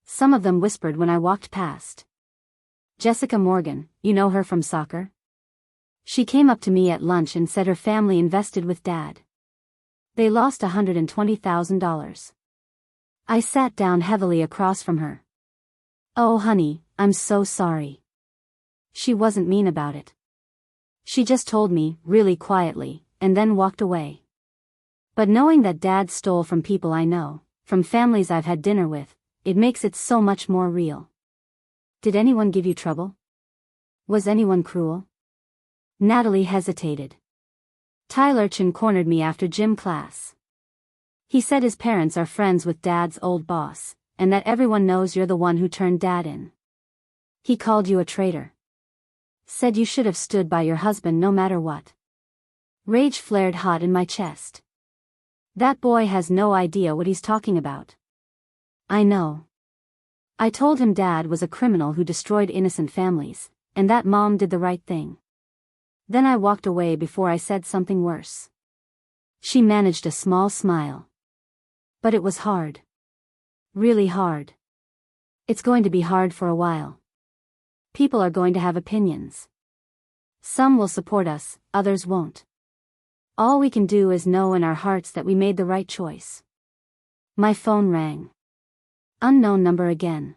Some of them whispered when I walked past. "Jessica Morgan, you know her from soccer?" She came up to me at lunch and said her family invested with Dad. They lost $120,000. I sat down heavily across from her. "Oh honey, I'm so sorry." She wasn't mean about it. She just told me, really quietly, and then walked away. But knowing that Dad stole from people I know, from families I've had dinner with, it makes it so much more real. "Did anyone give you trouble? Was anyone cruel?" Natalie hesitated. "Tyler Chin cornered me after gym class. He said his parents are friends with Dad's old boss, and that everyone knows you're the one who turned Dad in. He called you a traitor. Said you should have stood by your husband no matter what." Rage flared hot in my chest. That boy has no idea what he's talking about. I know. I told him Dad was a criminal who destroyed innocent families, and that Mom did the right thing. Then I walked away before I said something worse. She managed a small smile. But it was hard. Really hard. It's going to be hard for a while. People are going to have opinions. Some will support us, others won't. All we can do is know in our hearts that we made the right choice. My phone rang. Unknown number again.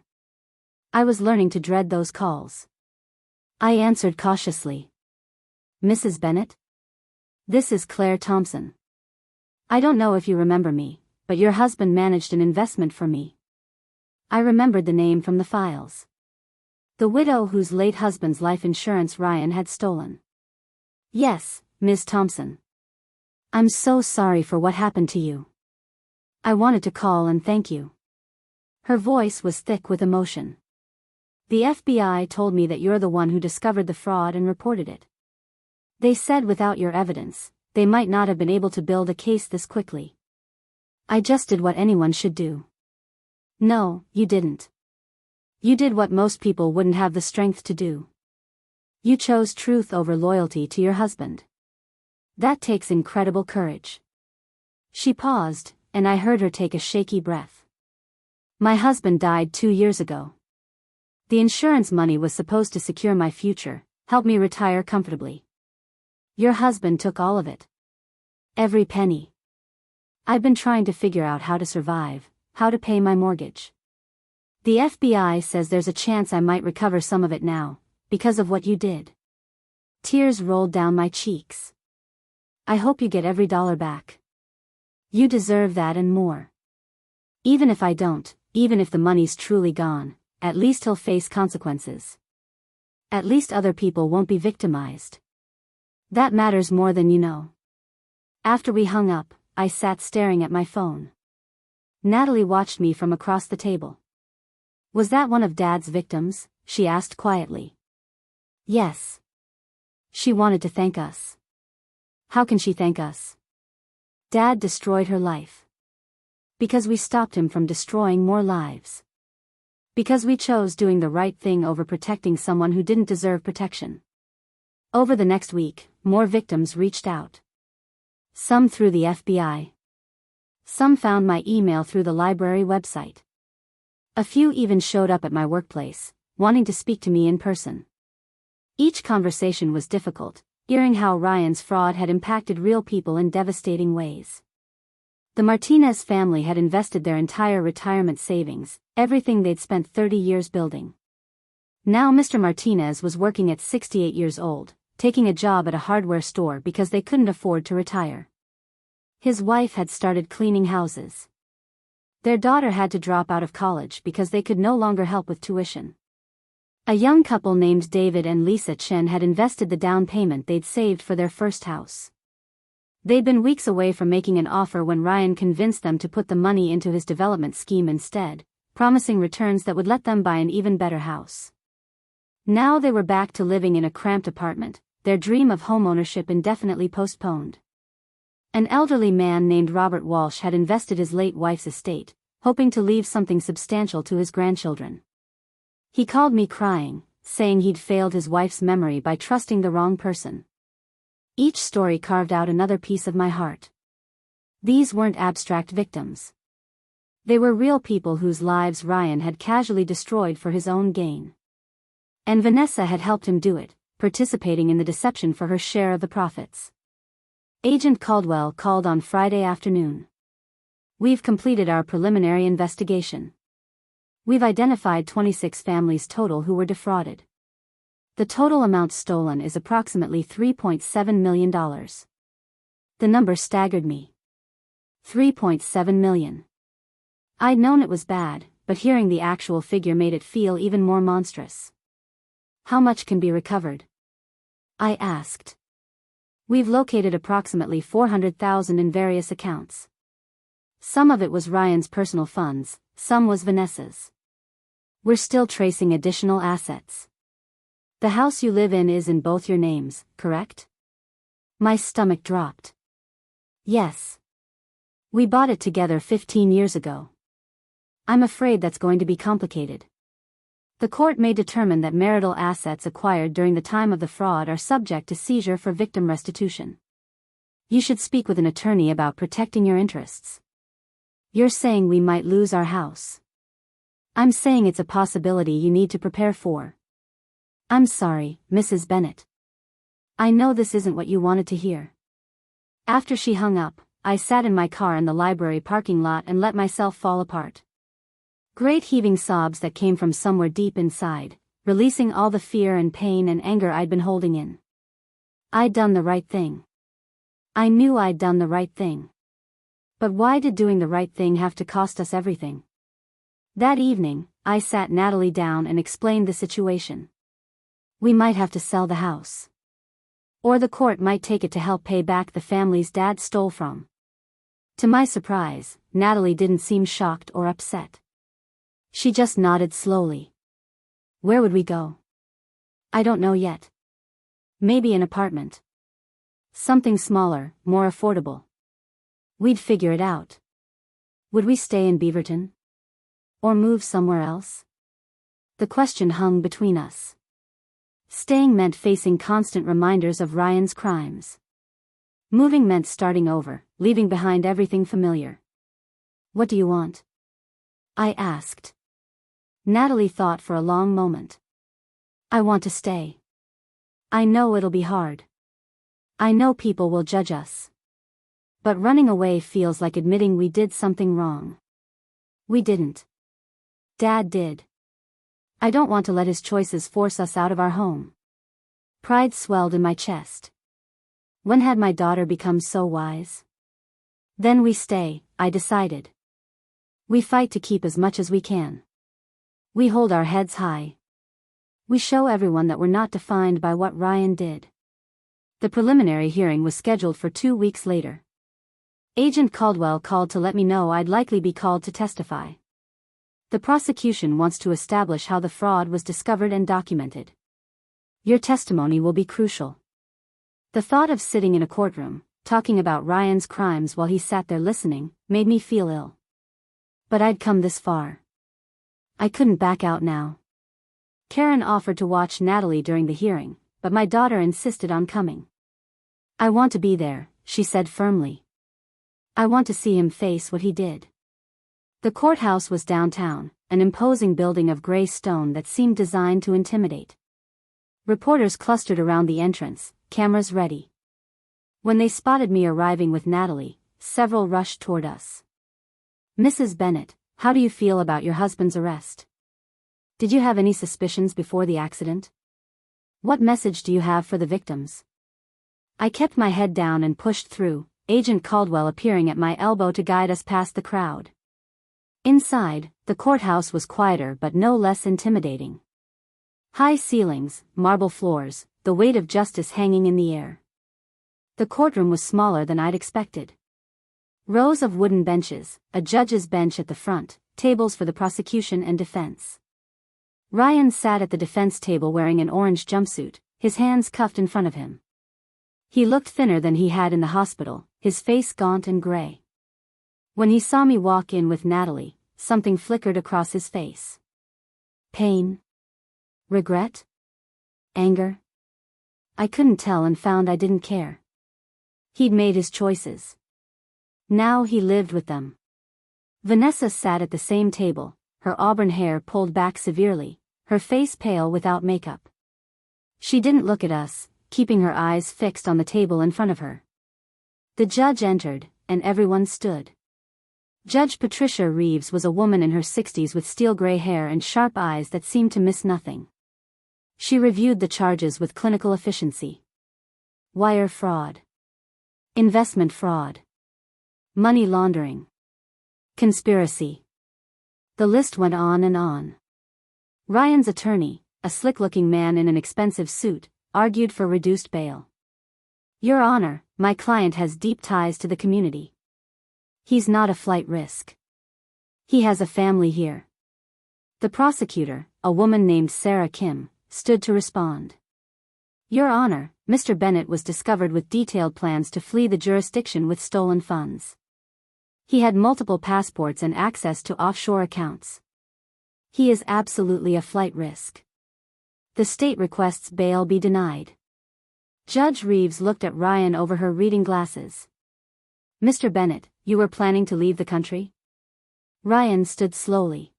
I was learning to dread those calls. I answered cautiously. "Mrs. Bennett? This is Claire Thompson. I don't know if you remember me, but your husband managed an investment for me." I remembered the name from the files. The widow whose late husband's life insurance Ryan had stolen. "Yes, Ms. Thompson. I'm so sorry for what happened to you. I wanted to call and thank you." Her voice was thick with emotion. The FBI told me that you're the one who discovered the fraud and reported it. They said without your evidence, they might not have been able to build a case this quickly. I just did what anyone should do. No, you didn't. You did what most people wouldn't have the strength to do. You chose truth over loyalty to your husband. That takes incredible courage. She paused, and I heard her take a shaky breath. My husband died 2 years ago. The insurance money was supposed to secure my future, help me retire comfortably. Your husband took all of it. Every penny. I've been trying to figure out how to survive, how to pay my mortgage. The FBI says there's a chance I might recover some of it now, because of what you did. Tears rolled down my cheeks. I hope you get every dollar back. You deserve that and more. Even if I don't, even if the money's truly gone, at least he'll face consequences. At least other people won't be victimized. That matters more than you know. After we hung up, I sat staring at my phone. Natalie watched me from across the table. Was that one of Dad's victims? She asked quietly. Yes. She wanted to thank us. How can she thank us? Dad destroyed her life. Because we stopped him from destroying more lives. Because we chose doing the right thing over protecting someone who didn't deserve protection. Over the next week, more victims reached out. Some through the FBI. Some found my email through the library website. A few even showed up at my workplace, wanting to speak to me in person. Each conversation was difficult, hearing how Ryan's fraud had impacted real people in devastating ways. The Martinez family had invested their entire retirement savings, everything they'd spent 30 years building. Now Mr. Martinez was working at 68 years old, taking a job at a hardware store because they couldn't afford to retire. His wife had started cleaning houses. Their daughter had to drop out of college because they could no longer help with tuition. A young couple named David and Lisa Chen had invested the down payment they'd saved for their first house. They'd been weeks away from making an offer when Ryan convinced them to put the money into his development scheme instead, promising returns that would let them buy an even better house. Now they were back to living in a cramped apartment, their dream of homeownership indefinitely postponed. An elderly man named Robert Walsh had invested his late wife's estate, hoping to leave something substantial to his grandchildren. He called me crying, saying he'd failed his wife's memory by trusting the wrong person. Each story carved out another piece of my heart. These weren't abstract victims. They were real people whose lives Ryan had casually destroyed for his own gain. And Vanessa had helped him do it, participating in the deception for her share of the profits. Agent Caldwell called on Friday afternoon. We've completed our preliminary investigation. We've identified 26 families total who were defrauded. The total amount stolen is approximately $3.7 million. The number staggered me. $3.7 million. I'd known it was bad, but hearing the actual figure made it feel even more monstrous. How much can be recovered? I asked. We've located approximately $400,000 in various accounts. Some of it was Ryan's personal funds, some was Vanessa's. We're still tracing additional assets. The house you live in is in both your names, correct? My stomach dropped. Yes. We bought it together 15 years ago. I'm afraid that's going to be complicated. The court may determine that marital assets acquired during the time of the fraud are subject to seizure for victim restitution. You should speak with an attorney about protecting your interests. You're saying we might lose our house. I'm saying it's a possibility you need to prepare for. I'm sorry, Mrs. Bennett. I know this isn't what you wanted to hear. After she hung up, I sat in my car in the library parking lot and let myself fall apart. Great heaving sobs that came from somewhere deep inside, releasing all the fear and pain and anger I'd been holding in. I'd done the right thing. I knew I'd done the right thing. But why did doing the right thing have to cost us everything? That evening, I sat Natalie down and explained the situation. We might have to sell the house. Or the court might take it to help pay back the family's dad stole from. To my surprise, Natalie didn't seem shocked or upset. She just nodded slowly. Where would we go? I don't know yet. Maybe an apartment. Something smaller, more affordable. We'd figure it out. Would we stay in Beaverton? Or move somewhere else? The question hung between us. Staying meant facing constant reminders of Ryan's crimes. Moving meant starting over, leaving behind everything familiar. What do you want? I asked. Natalie thought for a long moment. I want to stay. I know it'll be hard. I know people will judge us. But running away feels like admitting we did something wrong. We didn't. Dad did. I don't want to let his choices force us out of our home. Pride swelled in my chest. When had my daughter become so wise? Then we stay, I decided. We fight to keep as much as we can. We hold our heads high. We show everyone that we're not defined by what Ryan did. The preliminary hearing was scheduled for 2 weeks later. Agent Caldwell called to let me know I'd likely be called to testify. The prosecution wants to establish how the fraud was discovered and documented. Your testimony will be crucial. The thought of sitting in a courtroom, talking about Ryan's crimes while he sat there listening, made me feel ill. But I'd come this far. I couldn't back out now. Karen offered to watch Natalie during the hearing, but my daughter insisted on coming. I want to be there, she said firmly. I want to see him face what he did. The courthouse was downtown, an imposing building of gray stone that seemed designed to intimidate. Reporters clustered around the entrance, cameras ready. When they spotted me arriving with Natalie, several rushed toward us. Mrs. Bennett, how do you feel about your husband's arrest? Did you have any suspicions before the accident? What message do you have for the victims? I kept my head down and pushed through, Agent Caldwell appearing at my elbow to guide us past the crowd. Inside, the courthouse was quieter but no less intimidating. High ceilings, marble floors, the weight of justice hanging in the air. The courtroom was smaller than I'd expected. Rows of wooden benches, a judge's bench at the front, tables for the prosecution and defense. Ryan sat at the defense table wearing an orange jumpsuit, his hands cuffed in front of him. He looked thinner than he had in the hospital, his face gaunt and gray. When he saw me walk in with Natalie, something flickered across his face. Pain? Regret? Anger? I couldn't tell and found I didn't care. He'd made his choices. Now he lived with them. Vanessa sat at the same table, her auburn hair pulled back severely, her face pale without makeup. She didn't look at us, keeping her eyes fixed on the table in front of her. The judge entered, and everyone stood. Judge Patricia Reeves was a woman in her 60s with steel gray hair and sharp eyes that seemed to miss nothing. She reviewed the charges with clinical efficiency. Wire fraud. Investment fraud. Money laundering. Conspiracy. The list went on and on. Ryan's attorney, a slick-looking man in an expensive suit, argued for reduced bail. Your Honor, my client has deep ties to the community. He's not a flight risk. He has a family here. The prosecutor, a woman named Sarah Kim, stood to respond. Your Honor, Mr. Bennett was discovered with detailed plans to flee the jurisdiction with stolen funds. He had multiple passports and access to offshore accounts. He is absolutely a flight risk. The state requests bail be denied. Judge Reeves looked at Ryan over her reading glasses. Mr. Bennett, you were planning to leave the country? Ryan stood slowly.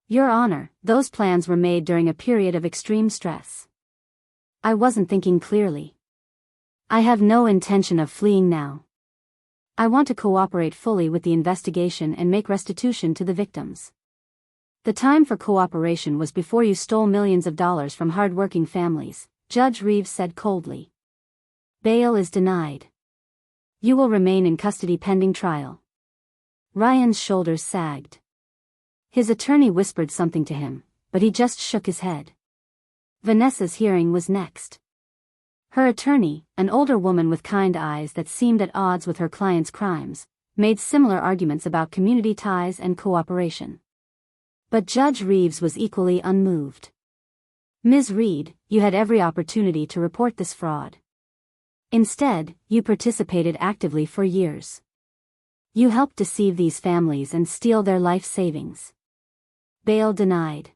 Your Honor, those plans were made during a period of extreme stress. I wasn't thinking clearly. I have no intention of fleeing now. I want to cooperate fully with the investigation and make restitution to the victims. The time for cooperation was before you stole millions of dollars from hard-working families, Judge Reeves said coldly. Bail is denied. You will remain in custody pending trial. Ryan's shoulders sagged. His attorney whispered something to him, but he just shook his head. Vanessa's hearing was next. Her attorney, an older woman with kind eyes that seemed at odds with her client's crimes, made similar arguments about community ties and cooperation. But Judge Reeves was equally unmoved. "Ms. Reed, you had every opportunity to report this fraud. Instead, you participated actively for years. You helped deceive these families and steal their life savings." Bail denied.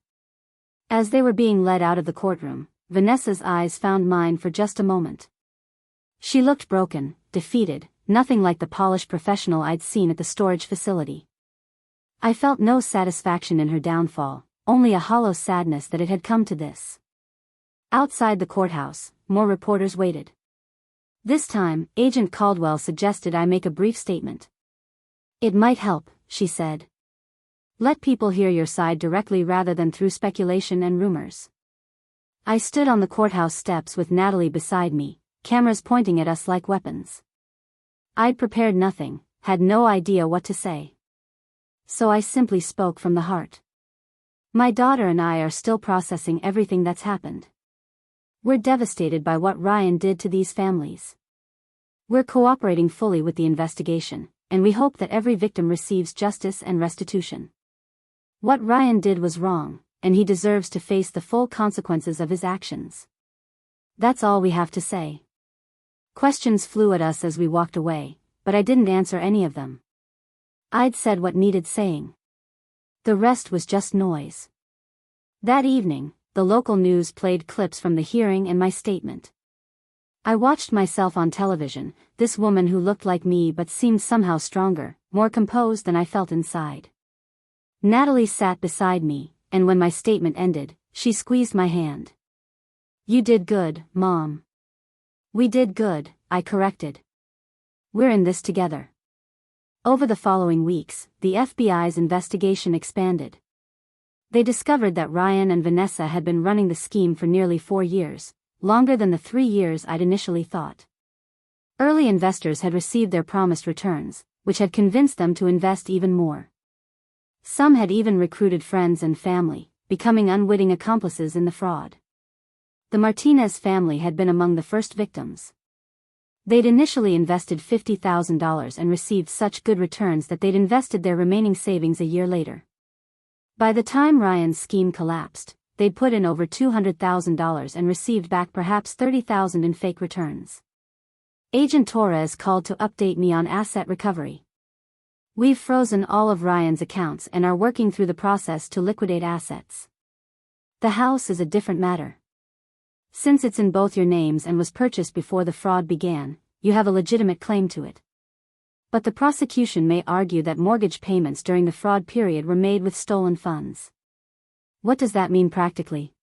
As they were being led out of the courtroom, Vanessa's eyes found mine for just a moment. She looked broken, defeated, nothing like the polished professional I'd seen at the storage facility. I felt no satisfaction in her downfall, only a hollow sadness that it had come to this. Outside the courthouse, more reporters waited. This time, Agent Caldwell suggested I make a brief statement. "It might help," she said. "Let people hear your side directly rather than through speculation and rumors." I stood on the courthouse steps with Natalie beside me, cameras pointing at us like weapons. I'd prepared nothing, had no idea what to say. So I simply spoke from the heart. "My daughter and I are still processing everything that's happened. We're devastated by what Ryan did to these families. We're cooperating fully with the investigation, and we hope that every victim receives justice and restitution. What Ryan did was wrong, and he deserves to face the full consequences of his actions. That's all we have to say." Questions flew at us as we walked away, but I didn't answer any of them. I'd said what needed saying. The rest was just noise. That evening, the local news played clips from the hearing and my statement. I watched myself on television, this woman who looked like me but seemed somehow stronger, more composed than I felt inside. Natalie sat beside me, and when my statement ended, she squeezed my hand. "You did good, Mom." "We did good," I corrected. "We're in this together." Over the following weeks, the FBI's investigation expanded. They discovered that Ryan and Vanessa had been running the scheme for nearly 4 years, longer than the 3 years I'd initially thought. Early investors had received their promised returns, which had convinced them to invest even more. Some had even recruited friends and family, becoming unwitting accomplices in the fraud. The Martinez family had been among the first victims. They'd initially invested $50,000 and received such good returns that they'd invested their remaining savings a year later. By the time Ryan's scheme collapsed, they'd put in over $200,000 and received back perhaps $30,000 in fake returns. Agent Torres called to update me on asset recovery. "We've frozen all of Ryan's accounts and are working through the process to liquidate assets. The house is a different matter. Since it's in both your names and was purchased before the fraud began, you have a legitimate claim to it. But the prosecution may argue that mortgage payments during the fraud period were made with stolen funds." "What does that mean practically?"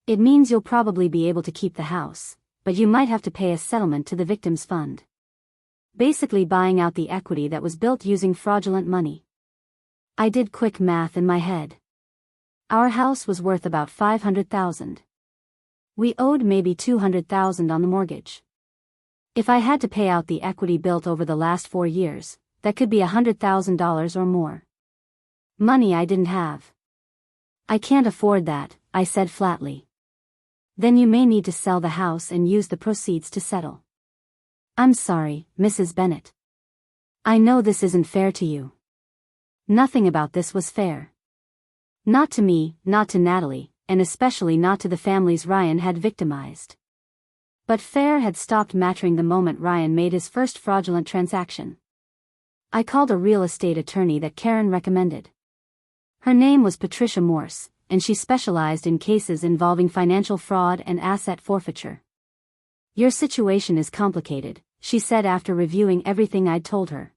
"It means you'll probably be able to keep the house, but you might have to pay a settlement to the victim's fund. Basically buying out the equity that was built using fraudulent money." I did quick math in my head. Our house was worth about $500,000. We owed maybe $200,000 on the mortgage. If I had to pay out the equity built over the last 4 years, that could be $100,000 or more. Money I didn't have. "I can't afford that," I said flatly. "Then you may need to sell the house and use the proceeds to settle." "I'm sorry, Mrs. Bennett. I know this isn't fair to you." Nothing about this was fair. Not to me, not to Natalie, and especially not to the families Ryan had victimized. But fair had stopped mattering the moment Ryan made his first fraudulent transaction. I called a real estate attorney that Karen recommended. Her name was Patricia Morse, and she specialized in cases involving financial fraud and asset forfeiture. "Your situation is complicated," she said after reviewing everything I'd told her.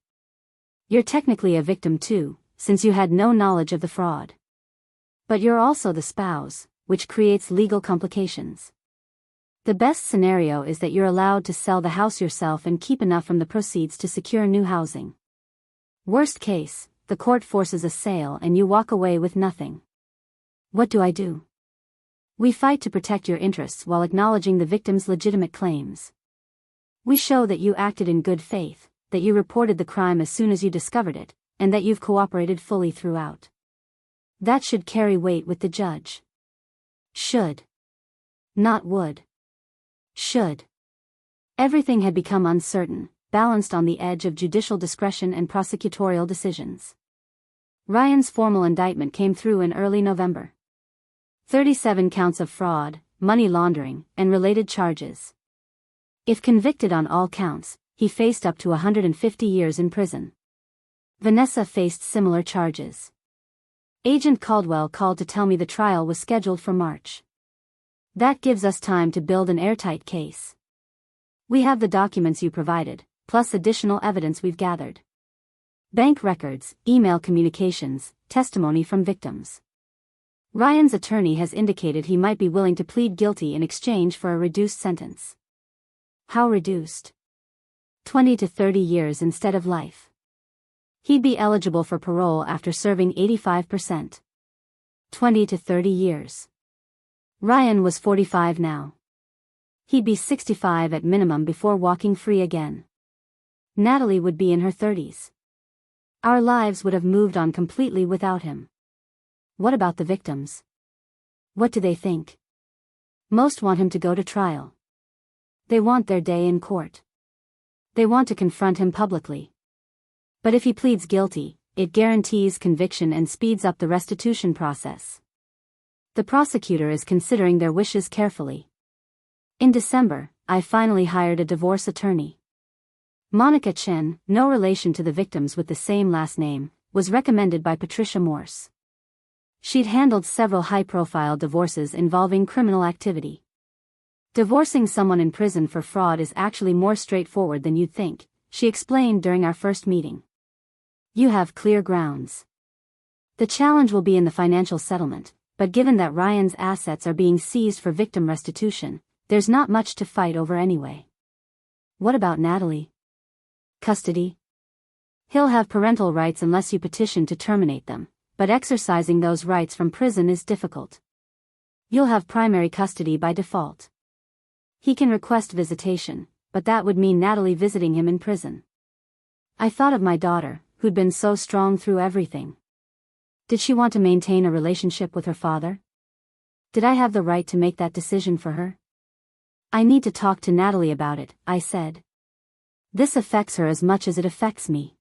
"You're technically a victim too, since you had no knowledge of the fraud. But you're also the spouse, which creates legal complications. The best scenario is that you're allowed to sell the house yourself and keep enough from the proceeds to secure new housing. Worst case, the court forces a sale and you walk away with nothing. What do I do?" "We fight to protect your interests while acknowledging the victim's legitimate claims. We show that you acted in good faith, that you reported the crime as soon as you discovered it, and that you've cooperated fully throughout. That should carry weight with the judge." Should. Not would. Should. Everything had become uncertain, balanced on the edge of judicial discretion and prosecutorial decisions. Ryan's formal indictment came through in early November. 37 counts of fraud, money laundering, and related charges. If convicted on all counts, he faced up to 150 years in prison. Vanessa faced similar charges. Agent Caldwell called to tell me the trial was scheduled for March. That gives us time to build an airtight case. We have the documents you provided, plus additional evidence we've gathered. Bank records, email communications, testimony from victims. Ryan's attorney has indicated he might be willing to plead guilty in exchange for a reduced sentence. How reduced? 20 to 30 years instead of life. He'd be eligible for parole after serving 85%. 20 to 30 years. Ryan was 45 now. He'd be 65 at minimum before walking free again. Natalie would be in her 30s. Our lives would have moved on completely without him. What about the victims? What do they think? Most want him to go to trial. They want their day in court. They want to confront him publicly. But if he pleads guilty, it guarantees conviction and speeds up the restitution process. The prosecutor is considering their wishes carefully. In December, I finally hired a divorce attorney. Monica Chen, no relation to the victims with the same last name, was recommended by Patricia Morse. She'd handled several high-profile divorces involving criminal activity. Divorcing someone in prison for fraud is actually more straightforward than you'd think, she explained during our first meeting. You have clear grounds. The challenge will be in the financial settlement, but given that Ryan's assets are being seized for victim restitution, there's not much to fight over anyway. What about Natalie? Custody? He'll have parental rights unless you petition to terminate them, but exercising those rights from prison is difficult. You'll have primary custody by default. He can request visitation, but that would mean Natalie visiting him in prison. I thought of my daughter, who'd been so strong through everything. Did she want to maintain a relationship with her father? Did I have the right to make that decision for her? I need to talk to Natalie about it, I said. This affects her as much as it affects me.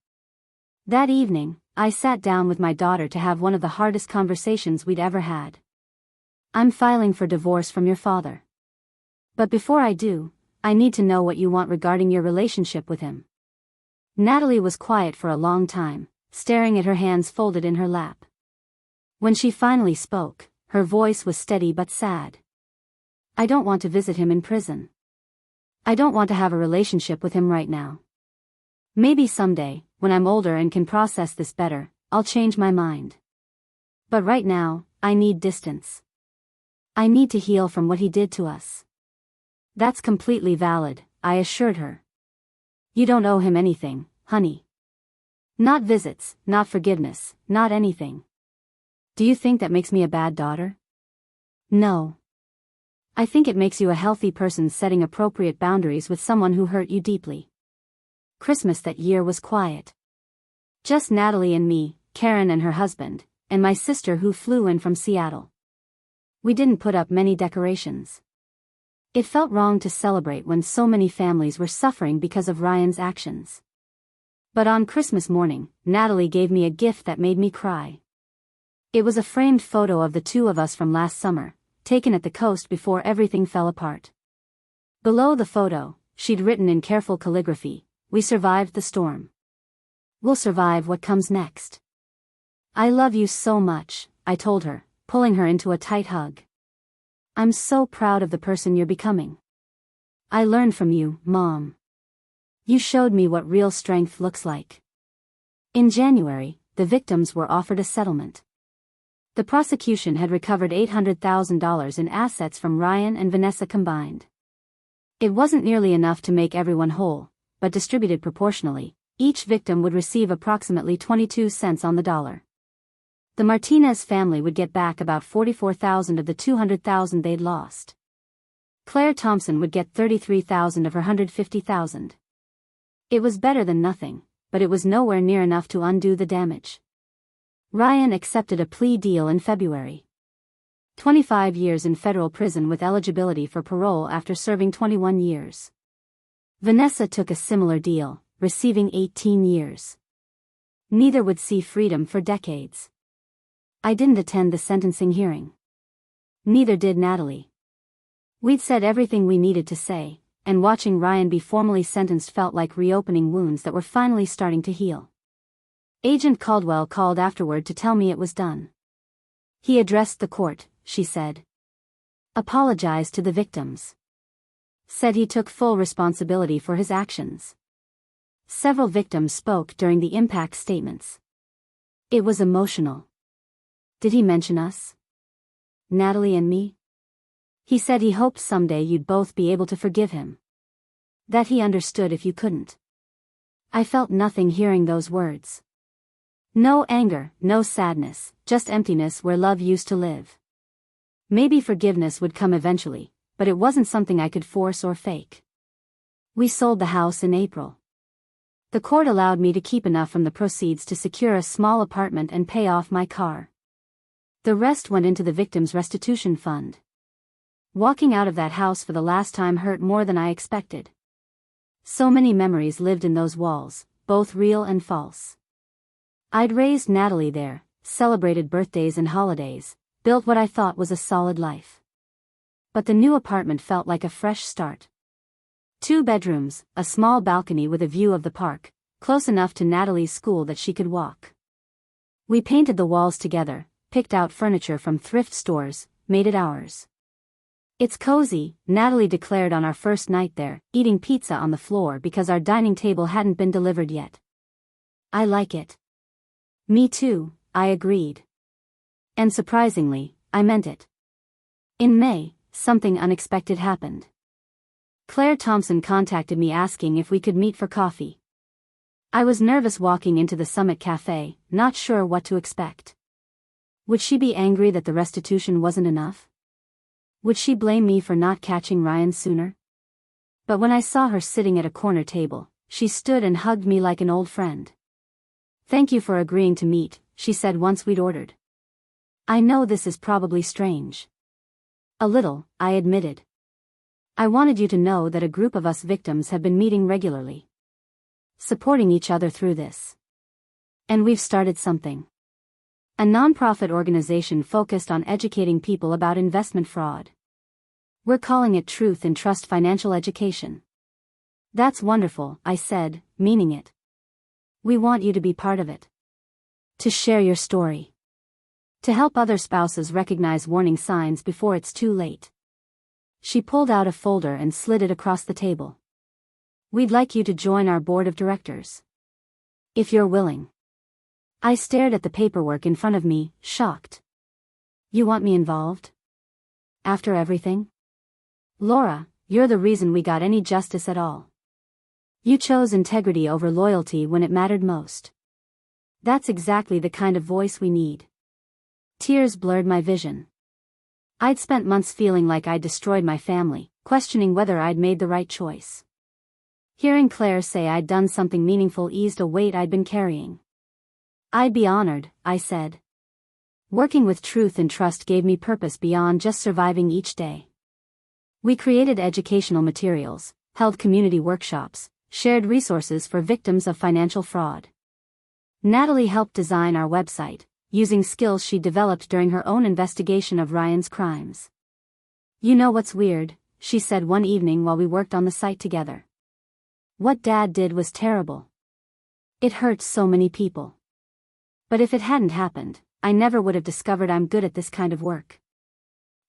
That evening, I sat down with my daughter to have one of the hardest conversations we'd ever had. I'm filing for divorce from your father. But before I do, I need to know what you want regarding your relationship with him. Natalie was quiet for a long time, staring at her hands folded in her lap. When she finally spoke, her voice was steady but sad. I don't want to visit him in prison. I don't want to have a relationship with him right now. Maybe someday, when I'm older and can process this better, I'll change my mind. But right now, I need distance. I need to heal from what he did to us. That's completely valid, I assured her. You don't owe him anything, honey. Not visits, not forgiveness, not anything. Do you think that makes me a bad daughter? No. I think it makes you a healthy person setting appropriate boundaries with someone who hurt you deeply. Christmas that year was quiet. Just Natalie and me, Karen and her husband, and my sister who flew in from Seattle. We didn't put up many decorations. It felt wrong to celebrate when so many families were suffering because of Ryan's actions. But on Christmas morning, Natalie gave me a gift that made me cry. It was a framed photo of the two of us from last summer, taken at the coast before everything fell apart. Below the photo, she'd written in careful calligraphy, "We survived the storm. We'll survive what comes next." I love you so much, I told her, pulling her into a tight hug. I'm so proud of the person you're becoming. I learned from you, Mom. You showed me what real strength looks like. In January, the victims were offered a settlement. The prosecution had recovered $800,000 in assets from Ryan and Vanessa combined. It wasn't nearly enough to make everyone whole, but distributed proportionally, each victim would receive approximately 22 cents on the dollar. The Martinez family would get back about $44,000 of the $200,000 they'd lost. Claire Thompson would get $33,000 of her $150,000. It was better than nothing, but it was nowhere near enough to undo the damage. Ryan accepted a plea deal in February. 25 years in federal prison with eligibility for parole after serving 21 years. Vanessa took a similar deal, receiving 18 years. Neither would see freedom for decades. I didn't attend the sentencing hearing. Neither did Natalie. We'd said everything we needed to say, and watching Ryan be formally sentenced felt like reopening wounds that were finally starting to heal. Agent Caldwell called afterward to tell me it was done. He addressed the court, she said. Apologized to the victims. Said he took full responsibility for his actions. Several victims spoke during the impact statements. It was emotional. Did he mention us? Natalie and me? He said he hoped someday you'd both be able to forgive him. That he understood if you couldn't. I felt nothing hearing those words. No anger, no sadness, just emptiness where love used to live. Maybe forgiveness would come eventually, but it wasn't something I could force or fake. We sold the house in April. The court allowed me to keep enough from the proceeds to secure a small apartment and pay off my car. The rest went into the victims' restitution fund. Walking out of that house for the last time hurt more than I expected. So many memories lived in those walls, both real and false. I'd raised Natalie there, celebrated birthdays and holidays, built what I thought was a solid life. But the new apartment felt like a fresh start. 2 bedrooms, a small balcony with a view of the park, close enough to Natalie's school that she could walk. We painted the walls together, picked out furniture from thrift stores, made it ours. It's cozy, Natalie declared on our first night there, eating pizza on the floor because our dining table hadn't been delivered yet. I like it. Me too, I agreed. And surprisingly, I meant it. In May, something unexpected happened. Claire Thompson contacted me asking if we could meet for coffee. I was nervous walking into the Summit Cafe, not sure what to expect. Would she be angry that the restitution wasn't enough? Would she blame me for not catching Ryan sooner? But when I saw her sitting at a corner table, she stood and hugged me like an old friend. Thank you for agreeing to meet, she said once we'd ordered. I know this is probably strange. A little, I admitted. I wanted you to know that a group of us victims have been meeting regularly. Supporting each other through this. And we've started something. A nonprofit organization focused on educating people about investment fraud. We're calling it Truth and Trust Financial Education. That's wonderful, I said, meaning it. We want you to be part of it. To share your story. To help other spouses recognize warning signs before it's too late. She pulled out a folder and slid it across the table. We'd like you to join our board of directors. If you're willing. I stared at the paperwork in front of me, shocked. You want me involved? After everything? Laura, you're the reason we got any justice at all. You chose integrity over loyalty when it mattered most. That's exactly the kind of voice we need. Tears blurred my vision. I'd spent months feeling like I'd destroyed my family, questioning whether I'd made the right choice. Hearing Claire say I'd done something meaningful eased a weight I'd been carrying. I'd be honored, I said. Working with Truth and Trust gave me purpose beyond just surviving each day. We created educational materials, held community workshops, shared resources for victims of financial fraud. Natalie helped design our website, using skills she developed during her own investigation of Ryan's crimes. You know what's weird, she said one evening while we worked on the site together. What Dad did was terrible. It hurt so many people. But if it hadn't happened, I never would have discovered I'm good at this kind of work.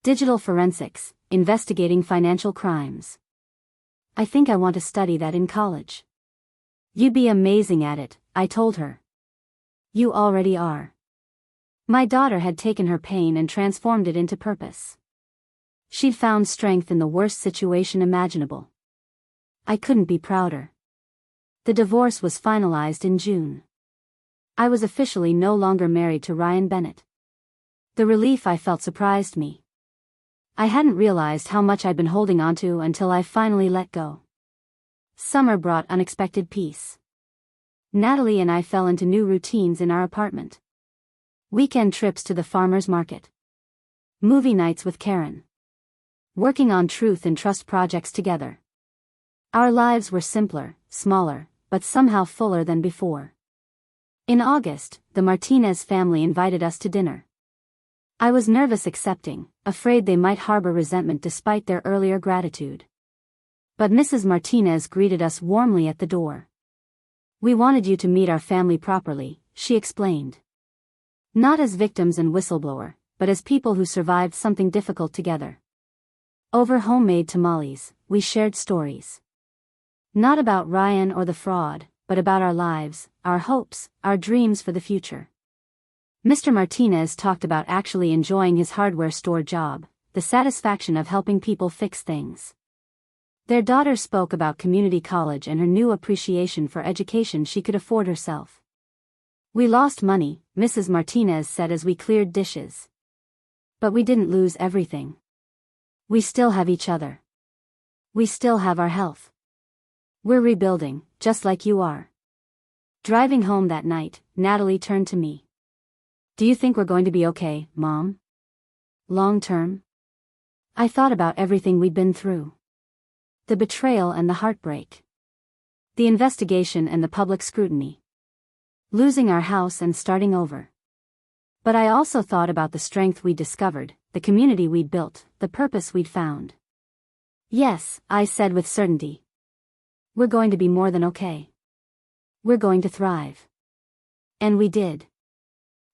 Digital forensics, investigating financial crimes. I think I want to study that in college. You'd be amazing at it, I told her. You already are. My daughter had taken her pain and transformed it into purpose. She'd found strength in the worst situation imaginable. I couldn't be prouder. The divorce was finalized in June. I was officially no longer married to Ryan Bennett. The relief I felt surprised me. I hadn't realized how much I'd been holding onto until I finally let go. Summer brought unexpected peace. Natalie and I fell into new routines in our apartment. Weekend trips to the farmer's market. Movie nights with Karen. Working on Truth and Trust projects together. Our lives were simpler, smaller, but somehow fuller than before. In August, the Martinez family invited us to dinner. I was nervous accepting, afraid they might harbor resentment despite their earlier gratitude. But Mrs. Martinez greeted us warmly at the door. "We wanted you to meet our family properly," she explained. "Not as victims and whistleblower, but as people who survived something difficult together." Over homemade tamales, we shared stories. Not about Ryan or the fraud, but about our lives, our hopes, our dreams for the future. Mr. Martinez talked about actually enjoying his hardware store job, the satisfaction of helping people fix things. Their daughter spoke about community college and her new appreciation for education she could afford herself. "We lost money," Mrs. Martinez said as we cleared dishes. "But we didn't lose everything. We still have each other. We still have our health. We're rebuilding, just like you are." Driving home that night, Natalie turned to me. "Do you think we're going to be okay, Mom? Long term?" I thought about everything we'd been through. The betrayal and the heartbreak. The investigation and the public scrutiny. Losing our house and starting over. But I also thought about the strength we'd discovered, the community we'd built, the purpose we'd found. "Yes," I said with certainty. "We're going to be more than okay. We're going to thrive." And we did.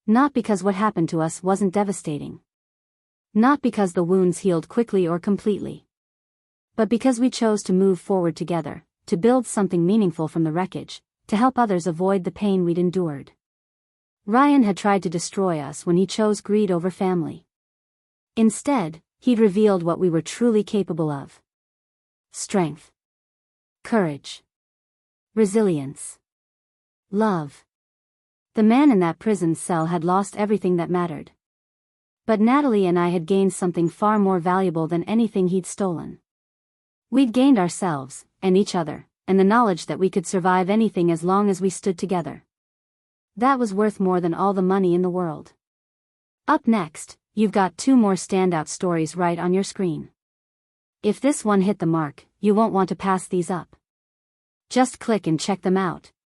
Not because what happened to us wasn't devastating. Not because the wounds healed quickly or completely. But because we chose to move forward together, to build something meaningful from the wreckage, to help others avoid the pain we'd endured. Ryan had tried to destroy us when he chose greed over family. Instead, he'd revealed what we were truly capable of. Strength. Courage. Resilience. Love. The man in that prison cell had lost everything that mattered. But Natalie and I had gained something far more valuable than anything he'd stolen. We'd gained ourselves, and each other, and the knowledge that we could survive anything as long as we stood together. That was worth more than all the money in the world. Up next, you've got 2 more standout stories right on your screen. If this one hit the mark, you won't want to pass these up. Just click and check them out.